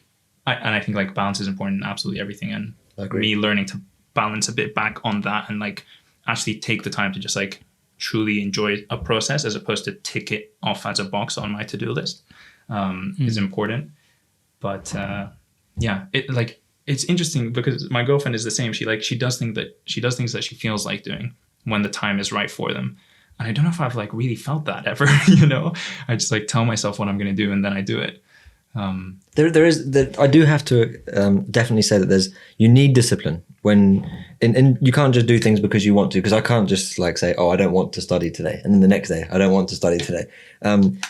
I think like balance is important in absolutely everything. And me learning to balance a bit back on that and like actually take the time to just like truly enjoy a process as opposed to tick it off as a box on my to-do list is important. But it's interesting because my girlfriend is the same. She does things that she feels like doing when the time is right for them. And I don't know if I've like really felt that ever, you know. I just like tell myself what I'm going to do and then I do it. I do have to definitely say that you need discipline when, and you can't just do things because you want to, because I can't just like say, oh, I don't want to study today. And then the next day, I don't want to study today.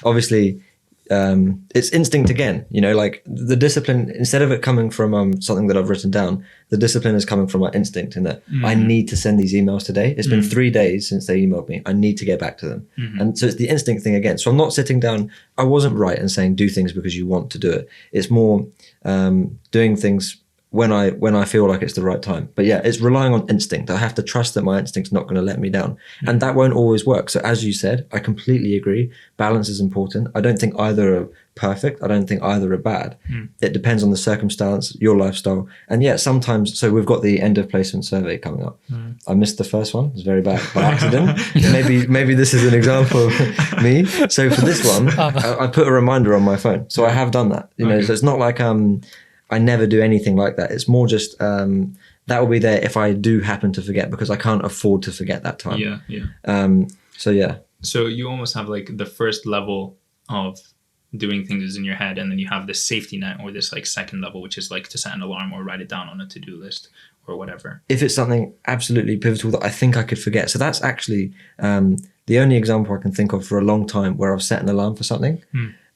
Obviously, it's instinct again, you know, like the discipline, instead of it coming from something that I've written down, the discipline is coming from my instinct in that I need to send these emails today. It's been 3 days since they emailed me. I need to get back to them. And so it's the instinct thing again. So I'm not sitting down. I wasn't right in saying do things because you want to do it. It's more doing things when I feel like it's the right time. But yeah, it's relying on instinct. I have to trust that my instinct's not going to let me down. And that won't always work. So as you said, I completely agree. Balance is important. I don't think either are perfect. I don't think either are bad. It depends on the circumstance, your lifestyle. And yeah, sometimes, so we've got the end of placement survey coming up. I missed the first one. It was very bad by accident. Maybe this is an example of me. So for this one, I put a reminder on my phone. So I have done that. You know, so it's not like I never do anything like that. It's more just that will be there if I do happen to forget, because I can't afford to forget that time. So yeah. So you almost have like the first level of doing things is in your head, and then you have this safety net or this like second level, which is like to set an alarm or write it down on a to-do list or whatever. If it's something absolutely pivotal that I think I could forget. So that's actually the only example I can think of for a long time where I've set an alarm for something.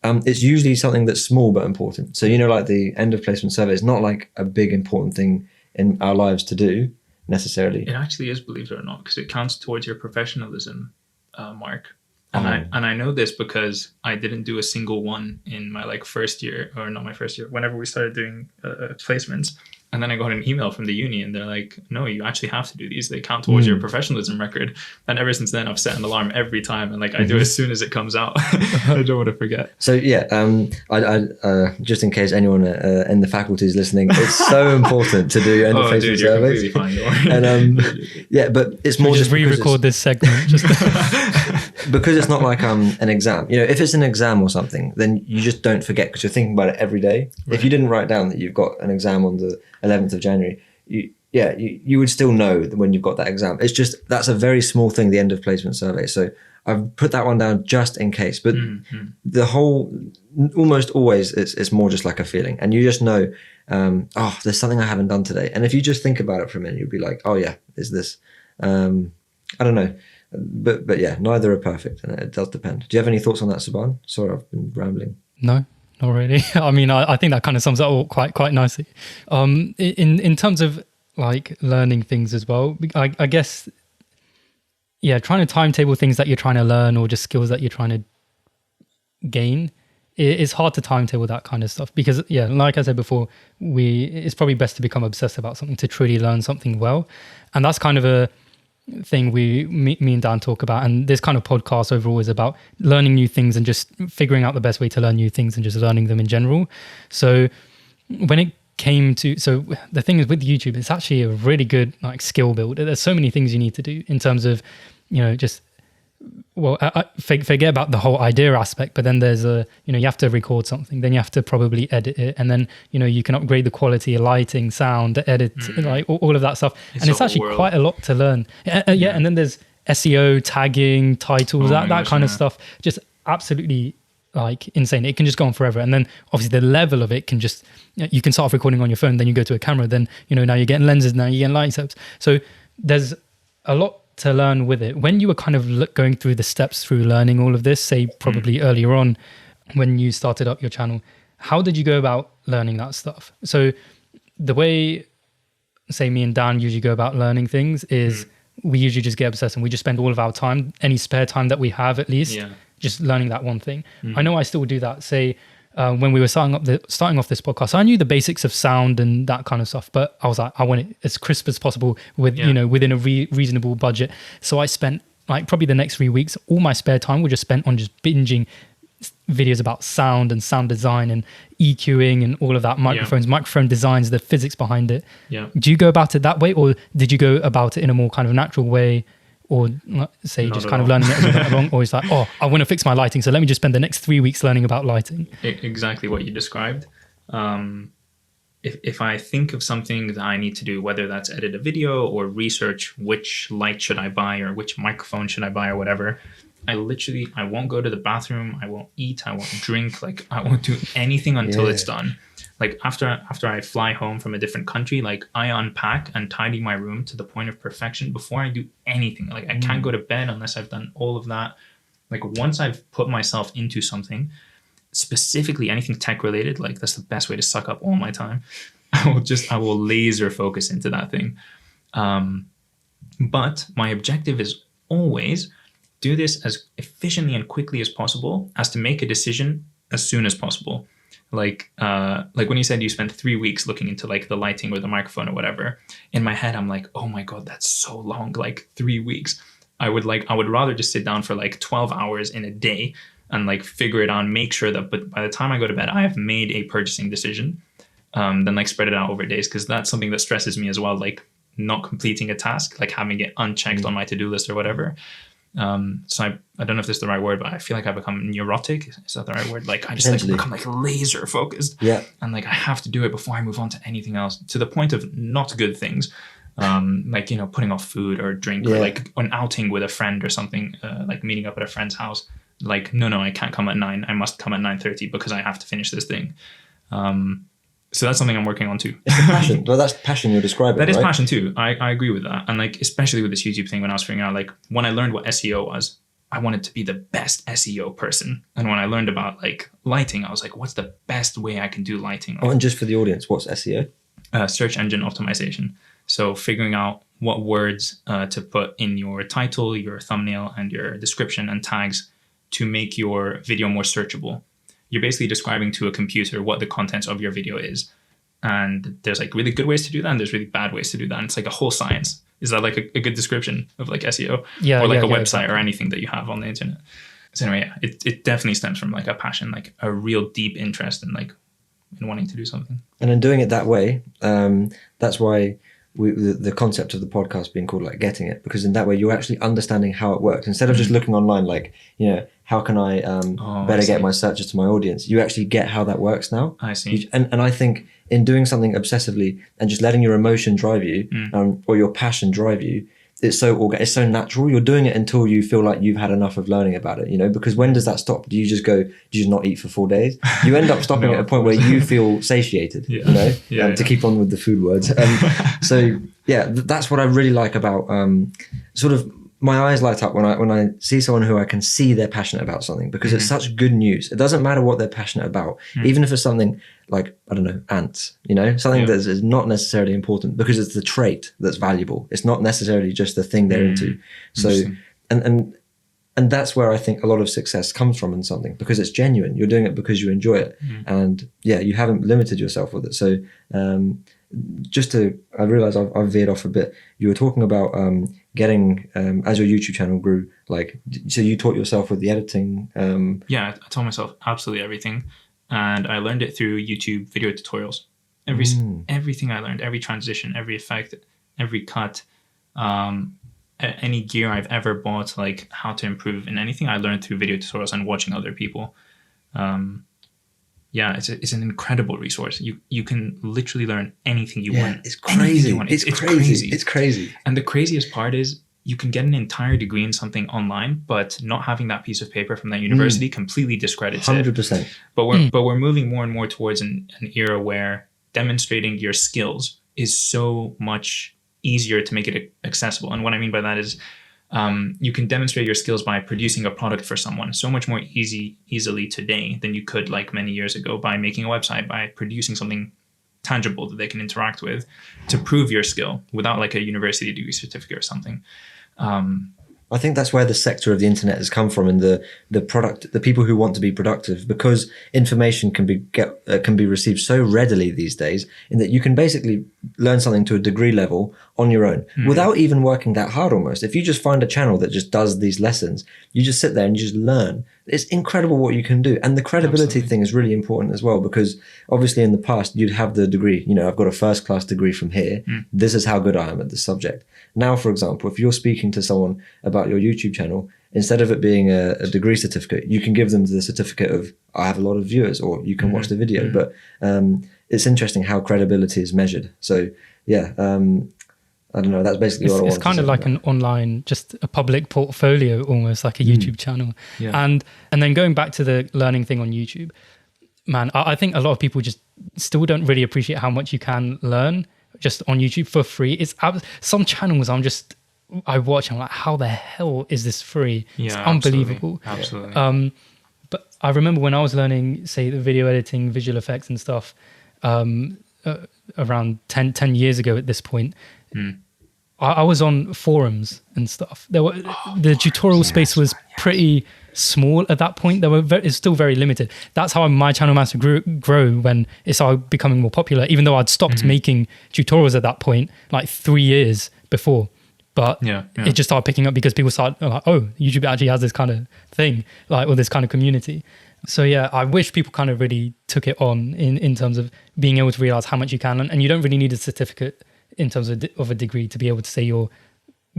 It's usually something that's small but important. So, you know, like the end of placement survey is not like a big important thing in our lives to do necessarily. It actually is, believe it or not, because it counts towards your professionalism mark. And I know this because I didn't do a single one in my like first year, or not my first year, whenever we started doing placements. And then I got an email from the uni and they're like, no, you actually have to do these. They count towards your professionalism record. And ever since then, I've set an alarm every time. And like I do it as soon as it comes out. I don't want to forget. So yeah, I just in case anyone in the faculty is listening, it's so important to do end of placement surveys. You're completely fine. And yeah, but it's more just re-record this segment. Just because it's not like an exam. You know, if it's an exam or something, then you just don't forget because you're thinking about it every day. Right. If you didn't write down that you've got an exam on the 11th of January, you would still know when you've got that exam. It's just that's a very small thing, the end of placement survey. So I've put that one down just in case. But the whole, almost always, it's more just like a feeling, and you just know, there's something I haven't done today. And if you just think about it for a minute, you'll be like, oh yeah, is this? I don't know. But yeah, neither are perfect, and it does depend. Do you have any thoughts on that, Saban? Sorry, I've been rambling. No, not really. I mean, I think that kind of sums it all quite nicely. In terms of like learning things as well, I guess, yeah, trying to timetable things that you're trying to learn or just skills that you're trying to gain, it's hard to timetable that kind of stuff because, yeah, like I said before, it's probably best to become obsessed about something to truly learn something well, and that's kind of a thing me and Dan talk about, and this kind of podcast overall is about learning new things and just figuring out the best way to learn new things and just learning them in general. So when it came to, so the thing is with YouTube, it's actually a really good like skill builder. There's so many things you need to do in terms of, you know, just, well, forget about the whole idea aspect, but then there's you have to record something, then you have to probably edit it, and then, you can upgrade the quality of lighting, sound, edit, like all of that stuff. It's actually quite a lot to learn. Yeah. And then there's SEO, tagging, titles, that kind of stuff. Just absolutely like insane. It can just go on forever. And then obviously the level of it can just, you can start off recording on your phone, then you go to a camera, then, now you're getting lenses, now you're getting light setups. So there's a lot to learn with it. When you were kind of going through the steps through learning all of this, say probably earlier on when you started up your channel, how did you go about learning that stuff? So the way, say, me and Dan usually go about learning things is we usually just get obsessed and we just spend all of our time, any spare time that we have at least, just learning that one thing. I know I still do that. Say, when we were starting off this podcast, I knew the basics of sound and that kind of stuff, but I was like, I want it as crisp as possible with, within a reasonable budget. So I spent like probably the next 3 weeks, all my spare time was just spent on just binging videos about sound and sound design and EQing and all of that, microphone designs, the physics behind it. Do you go about it that way, or did you go about it in a more kind of natural way? Or say not just kind of learning it as we went along, or it's like, I want to fix my lighting, so let me just spend the next 3 weeks learning about lighting. Exactly what you described. If I think of something that I need to do, whether that's edit a video or research which light should I buy or which microphone should I buy or whatever, I won't go to the bathroom, I won't eat, I won't drink, like I won't do anything until it's done. Like after I fly home from a different country, like I unpack and tidy my room to the point of perfection before I do anything. Like I can't go to bed unless I've done all of that. Like once I've put myself into something, specifically anything tech related, like that's the best way to suck up all my time. I will laser focus into that thing. But my objective is always do this as efficiently and quickly as possible as to make a decision as soon as possible. Like when you said you spent 3 weeks looking into like the lighting or the microphone or whatever, in my head I'm like, oh my god, that's so long, like 3 weeks. I would rather just sit down for like 12 hours in a day and like figure it out, make sure that by the time I go to bed I have made a purchasing decision, than like spread it out over days, because that's something that stresses me as well, like not completing a task, like having it unchecked on my to-do list or whatever. So I don't know if this is the right word, but I feel like I become neurotic. Is that the right word? Like I just like become like laser focused. Yeah. And like I have to do it before I move on to anything else, to the point of not good things. Like, putting off food or drink or like an outing with a friend or something, like meeting up at a friend's house. Like, no, I can't come at 9. I must come at 9:30 because I have to finish this thing. So that's something I'm working on too. It's a passion. Well, that's passion you're describing. That is passion too. I agree with that. And like, especially with this YouTube thing, when I was figuring out, like when I learned what SEO was, I wanted to be the best SEO person. And when I learned about like lighting, I was like, what's the best way I can do lighting? Oh, and just for the audience, what's SEO? Search engine optimization. So figuring out what words to put in your title, your thumbnail, and your description and tags to make your video more searchable. You're basically describing to a computer what the contents of your video is. And there's like really good ways to do that, and there's really bad ways to do that. And it's like a whole science. Is that like a good description of like SEO? Yeah, or like a website exactly. or anything that you have on the internet? So anyway, yeah, it definitely stems from like a passion, like a real deep interest in like in wanting to do something. And in doing it that way, that's why the concept of the podcast being called like Getting It, because in that way you're actually understanding how it works instead of just looking online like, you know, how can I better get my searches to my audience. You actually get how that works now. I see. And I think in doing something obsessively and just letting your emotion drive you or your passion drive you, it's so natural. You're doing it until you feel like you've had enough of learning about it, you know, because when does that stop? Do you just not eat for 4 days? You end up stopping at a point where you feel satiated, you know, to keep on with the food words. So yeah, that's what I really like about sort of my eyes light up when I see someone who I can see they're passionate about something, because it's such good news. It doesn't matter what they're passionate about, even if it's something like, I don't know, ants, you know, something that is not necessarily important, because it's the trait that's valuable. It's not necessarily just the thing they're into. So, and that's where I think a lot of success comes from in something, because it's genuine. You're doing it because you enjoy it. And yeah, you haven't limited yourself with it. So, I realize I've veered off a bit. You were talking about getting, as your YouTube channel grew, like, so you taught yourself with the editing. Yeah, I taught myself absolutely everything. And I learned it through YouTube video tutorials. Everything I learned, every transition, every effect, every cut, any gear I've ever bought, like how to improve in anything, I learned through video tutorials and watching other people. Yeah, it's an incredible resource. You can literally learn anything you want. It's crazy. It's crazy. And the craziest part is you can get an entire degree in something online, but not having that piece of paper from that university completely discredits 100%. it. But we're moving more and more towards an era where demonstrating your skills is so much easier to make it accessible. And what I mean by that is you can demonstrate your skills by producing a product for someone so much more easily today than you could like many years ago, by making a website, by producing something tangible that they can interact with to prove your skill without like a university degree certificate or something. I think that's where the sector of the internet has come from, and the people who want to be productive, because information can be received so readily these days, in that you can basically learn something to a degree level on your own without even working that hard almost. If you just find a channel that just does these lessons, you just sit there and you just learn. It's incredible what you can do. And the credibility thing is really important as well, because obviously in the past you'd have the degree, you know, I've got a first class degree from here. This is how good I am at this subject. Now, for example, if you're speaking to someone about your YouTube channel, instead of it being a degree certificate, you can give them the certificate of, I have a lot of viewers, or you can watch the video. But it's interesting how credibility is measured. So yeah, I don't know. That's basically what I want to say. It's kind of like an online, just a public portfolio, almost like a YouTube channel. Yeah. And then going back to the learning thing on YouTube, man, I think a lot of people just still don't really appreciate how much you can learn just on YouTube for free. It's some channels I watch, I'm like, how the hell is this free? Yeah, it's unbelievable. Absolutely. But I remember when I was learning, say, the video editing, visual effects and stuff, around 10 years ago at this point, I was on forums and stuff. The tutorial space was pretty small at that point. It's still very limited. That's how my channel managed to grow when it started becoming more popular, even though I'd stopped making tutorials at that point, like 3 years before. But it just started picking up because people started like, oh, YouTube actually has this kind of thing, like, or this kind of community. So yeah, I wish people kind of really took it on in terms of being able to realize how much you can learn. And you don't really need a certificate in terms of a degree to be able to say you're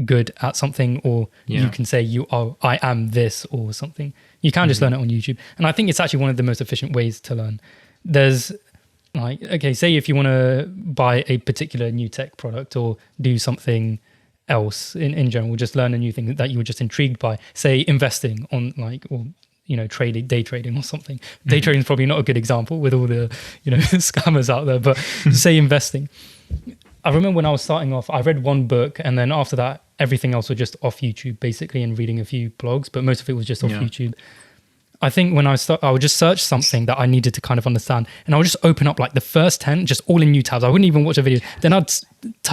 good at something, or you can say I am this or something. You can just learn it on YouTube. And I think it's actually one of the most efficient ways to learn. There's like, okay, say if you want to buy a particular new tech product or do something else in general, just learn a new thing that you were just intrigued by, say investing on like, or you know, day trading or something. Day trading is probably not a good example with all the, you know, scammers out there, but say investing. I remember when I was starting off, I read one book, and then after that, everything else was just off YouTube basically, and reading a few blogs, but most of it was just off YouTube. I think when I would just search something that I needed to kind of understand, and I would just open up like the first 10, just all in new tabs. I wouldn't even watch a video. Then I'd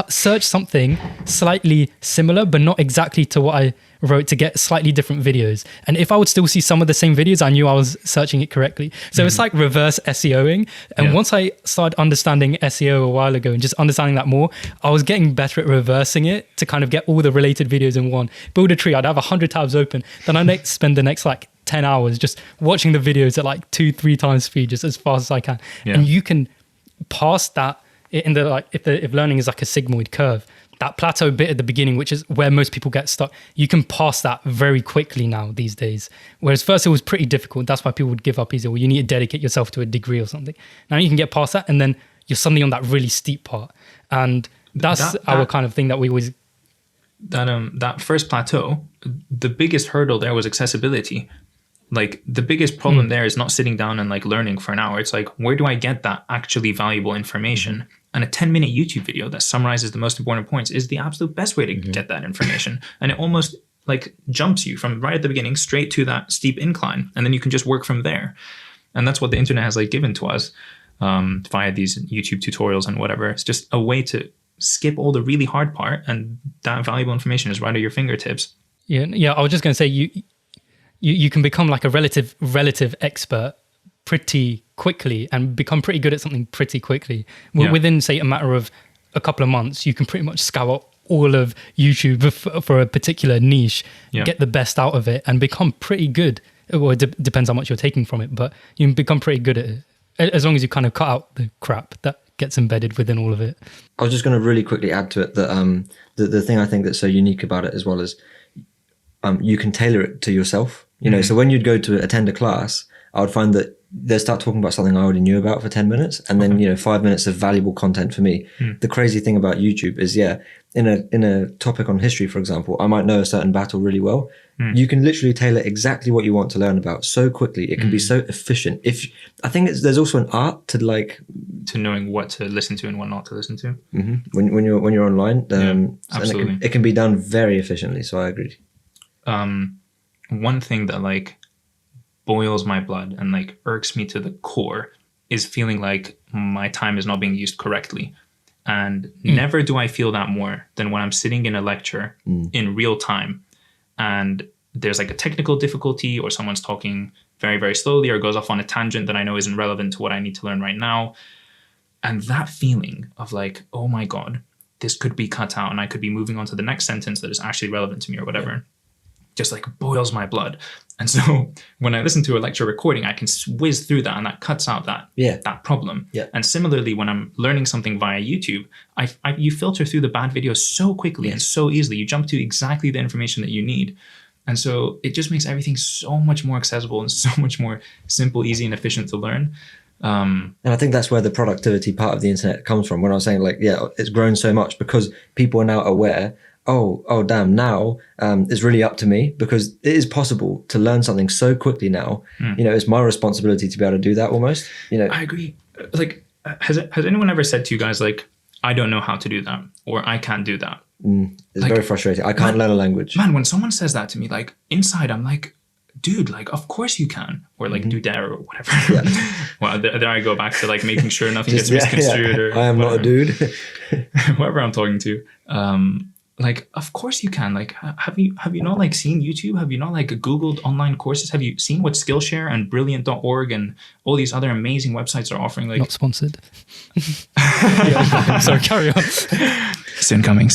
search something slightly similar, but not exactly to what I wrote, to get slightly different videos. And if I would still see some of the same videos, I knew I was searching it correctly. So it's like reverse SEOing. And once I started understanding SEO a while ago and just understanding that more, I was getting better at reversing it to kind of get all the related videos in one. Build a tree, I'd have 100 tabs open. Then I'd spend the next like 10 hours just watching the videos at like 2-3 times speed, just as fast as I can. And you can pass that in the, like, if learning is like a sigmoid curve, that plateau bit at the beginning, which is where most people get stuck, you can pass that very quickly now these days. Whereas first it was pretty difficult. That's why people would give up easily. Well, you need to dedicate yourself to a degree or something. Now you can get past that, and then you're suddenly on that really steep part. And that's our kind of thing that we always... That first plateau, the biggest hurdle there was accessibility. Like the biggest problem there is not sitting down and like learning for an hour. It's like, where do I get that actually valuable information? And a 10-minute YouTube video that summarizes the most important points is the absolute best way to get that information. And it almost like jumps you from right at the beginning straight to that steep incline. And then you can just work from there. And that's what the internet has like given to us via these YouTube tutorials and whatever. It's just a way to skip all the really hard part, and that valuable information is right at your fingertips. Yeah. I was just going to say, you can become like a relative expert pretty quickly and become pretty good at something pretty quickly. Within, say, a matter of a couple of months, you can pretty much scour all of YouTube for a particular niche, get the best out of it, and become pretty good. Well, it depends how much you're taking from it, but you can become pretty good at it, as long as you kind of cut out the crap that gets embedded within all of it. I was just going to really quickly add to it that the thing I think that's so unique about it as well is you can tailor it to yourself. You know, so when you'd go to attend a class, I would find that they'd start talking about something I already knew about for 10 minutes. And then, 5 minutes of valuable content for me. The crazy thing about YouTube is, in a topic on history, for example, I might know a certain battle really well. You can literally tailor exactly what you want to learn about so quickly. It can be so efficient. I think there's also an art to to knowing what to listen to and what not to listen to. When you're online. Absolutely. It can be done very efficiently. So I agree. One thing that like boils my blood and like irks me to the core is feeling like my time is not being used correctly. And never do I feel that more than when I'm sitting in a lecture in real time and there's like a technical difficulty, or someone's talking very, very slowly, or goes off on a tangent that I know isn't relevant to what I need to learn right now. And that feeling of like, oh my God, this could be cut out and I could be moving on to the next sentence that is actually relevant to me or whatever, just like boils my blood. And so when I listen to a lecture recording, I can whiz through that and that cuts out that problem. And similarly, when I'm learning something via YouTube, you filter through the bad videos so quickly and so easily. You jump to exactly the information that you need. And so it just makes everything so much more accessible and so much more simple, easy, and efficient to learn. And I think that's where the productivity part of the internet comes from. When I was saying like, it's grown so much because people are now aware, oh damn, now it's really up to me, because it is possible to learn something so quickly now. It's my responsibility to be able to do that almost. I agree. Like, has anyone ever said to you guys like, I don't know how to do that, or I can't do that? It's like, very frustrating. I can't learn a language. Man, when someone says that to me, like inside I'm like, dude, like, of course you can. Or like, do dare or whatever. Well, there I go back to like making sure nothing gets misconstrued. Or I am whatever. not a dude. Whoever I'm talking to. Like, of course you can. Like, have you not like seen YouTube? Have you not like Googled online courses? Have you seen what Skillshare and Brilliant.org and all these other amazing websites are offering? Like, not sponsored. Sorry, carry on. Soon coming.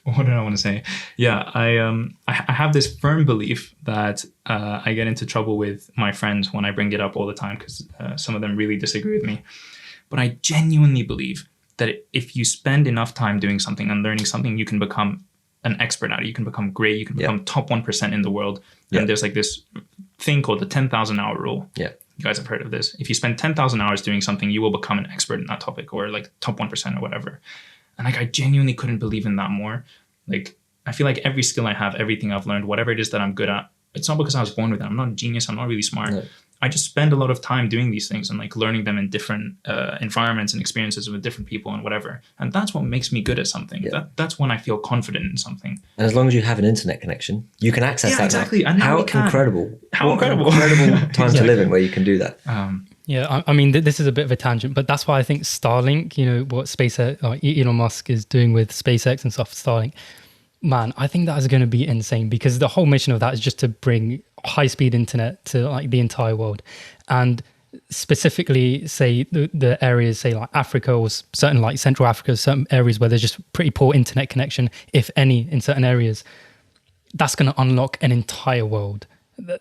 What did I want to say? Yeah, I have this firm belief that I get into trouble with my friends when I bring it up all the time, because some of them really disagree with me. But I genuinely believe that if you spend enough time doing something and learning something, you can become an expert at it. You can become great. You can become top 1% in the world. And there's like this thing called the 10,000 hour rule. You guys have heard of this. If you spend 10,000 hours doing something, you will become an expert in that topic, or like top 1% or whatever. And like, I genuinely couldn't believe in that more. Like, I feel like every skill I have, everything I've learned, whatever it is that I'm good at, it's not because I was born with it. I'm not a genius. I'm not really smart. I just spend a lot of time doing these things and like learning them in different environments and experiences with different people and whatever. And that's what makes me good at something. Yeah. That's when I feel confident in something. And as long as you have an internet connection, you can access that. Exactly. Now. And now How we can. incredible! How What incredible. an incredible time to live in where you can do that. Yeah, I mean, this is a bit of a tangent, but that's why I think Starlink, you know, what SpaceX, Elon Musk is doing with SpaceX and stuff, Starlink, man, I think that is going to be insane, because the whole mission of that is just to bring high-speed internet to like the entire world. And specifically, say the areas, say like Africa or certain like Central Africa, certain areas where there's just pretty poor internet connection, if any, in certain areas, that's going to unlock an entire world.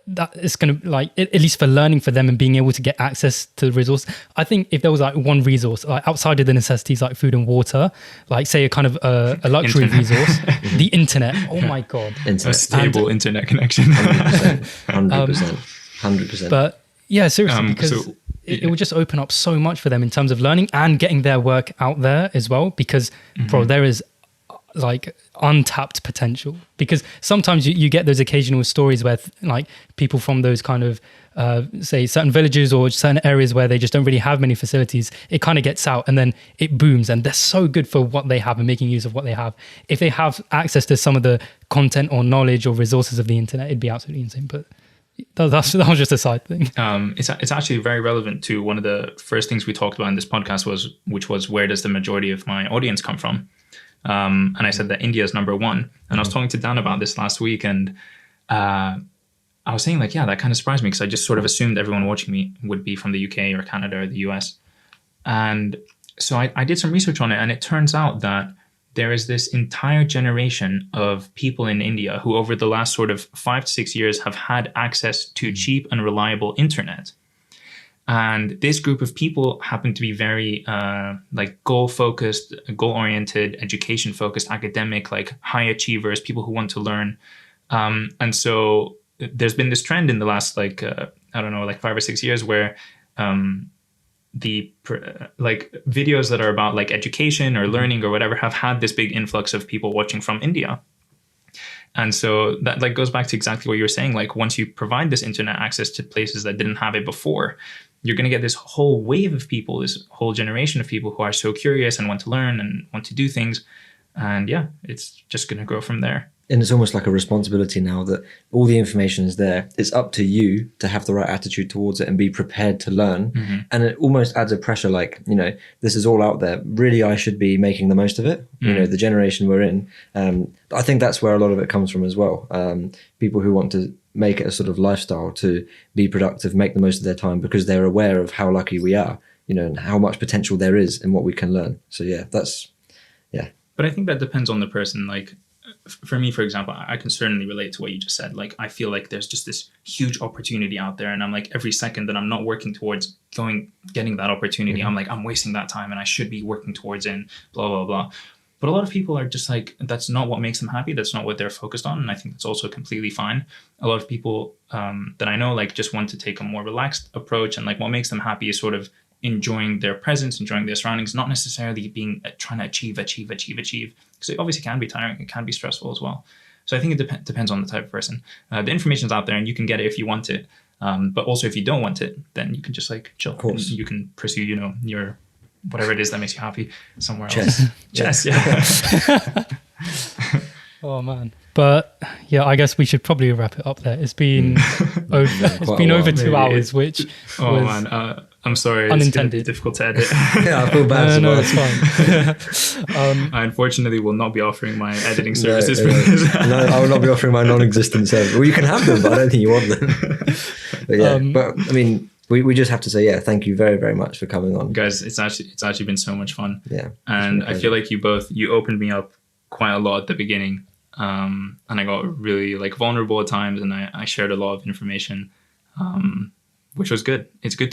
That is going to, like, at least for learning for them and being able to get access to the resource. I think if there was like one resource, like outside of the necessities like food and water, like say a kind of a luxury resource, the internet. Oh my God. A stable internet connection. 100%. But yeah, seriously, because it will just open up so much for them in terms of learning and getting their work out there as well, because bro, there is like untapped potential. Because sometimes you get those occasional stories where like people from those kind of say certain villages or certain areas where they just don't really have many facilities, it kind of gets out and then it booms, and they're so good for what they have and making use of what they have. If they have access to some of the content or knowledge or resources of the internet, it'd be absolutely insane. But that was just a side thing. It's actually very relevant to one of the first things we talked about in this podcast, which was where does the majority of my audience come from? And I said that India is number one. And I was talking to Dan about this last week, and I was saying like, yeah, that kind of surprised me, because I just sort of assumed everyone watching me would be from the UK or Canada or the US. And so I did some research on it, and it turns out that there is this entire generation of people in India who over the last sort of 5 to 6 years have had access to cheap and reliable internet. And this group of people happen to be very like goal-focused, goal-oriented, education-focused, academic, like high achievers, people who want to learn. And so there's been this trend in the last like, I don't know, like 5 or 6 years where like videos that are about like education or learning or whatever have had this big influx of people watching from India. And so that like goes back to exactly what you were saying. Like once you provide this internet access to places that didn't have it before, you're going to get this whole wave of people, this whole generation of people who are so curious and want to learn and want to do things. And yeah, it's just going to grow from there. And it's almost like a responsibility now that all the information is there. It's up to you to have the right attitude towards it and be prepared to learn. And it almost adds a pressure, like, you know, this is all out there. Really, I should be making the most of it. You know, the generation we're in. I think that's where a lot of it comes from as well. People who want to make it a sort of lifestyle to be productive, make the most of their time, because they're aware of how lucky we are, you know, and how much potential there is in what we can learn. So yeah, yeah. But I think that depends on the person. Like, for me, for example, I can certainly relate to what you just said. Like, I feel like there's just this huge opportunity out there, and I'm like, every second that I'm not working towards getting that opportunity, I'm like, I'm wasting that time, and I should be working towards it, and blah, blah, blah. But a lot of people are just like, that's not what makes them happy. That's not what they're focused on. And I think that's also completely fine. A lot of people that I know, like, just want to take a more relaxed approach. And like, what makes them happy is sort of enjoying their presence, enjoying their surroundings, not necessarily trying to achieve. Because it obviously can be tiring. It can be stressful as well. So I think it depends on the type of person. The information's out there and you can get it if you want it. But also if you don't want it, then you can just like chill. Of course. And you can pursue, you know, your whatever it is that makes you happy somewhere else. Chess, yeah. Oh man. But yeah, I guess we should probably wrap it up there. It's been over 2 hours, which man, I'm sorry, unintended. It's difficult to edit. Yeah, I feel bad. No, it's fine. I unfortunately will not be offering my editing services for this. No, I will not be offering my non-existent service. Well, you can have them, but I don't think you want them. But yeah, but I mean, we just have to say, yeah, thank you very, very much for coming on, guys. It's actually been so much fun. Yeah, and I feel like you opened me up quite a lot at the beginning, and I got really like vulnerable at times, and I shared a lot of information, which was good. It's good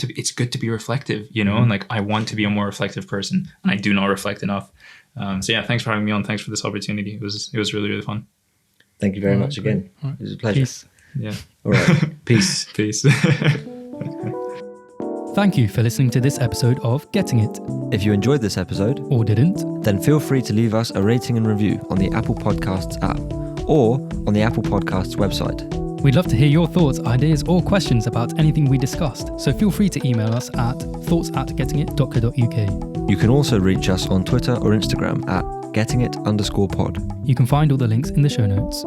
to be reflective, you know, and like I want to be a more reflective person, and I do not reflect enough. So yeah, thanks for having me on. Thanks for this opportunity. It was really, really fun. Thank you very much again. It was a pleasure. Peace. Yeah. All right. Peace. Peace. Thank you for listening to this episode of Getting It. If you enjoyed this episode, or didn't, then feel free to leave us a rating and review on the Apple Podcasts app or on the Apple Podcasts website. We'd love to hear your thoughts, ideas, or questions about anything we discussed, so feel free to email us at thoughts@gettingit.co.uk. You can also reach us on Twitter or Instagram at gettingit_pod. You can find all the links in the show notes.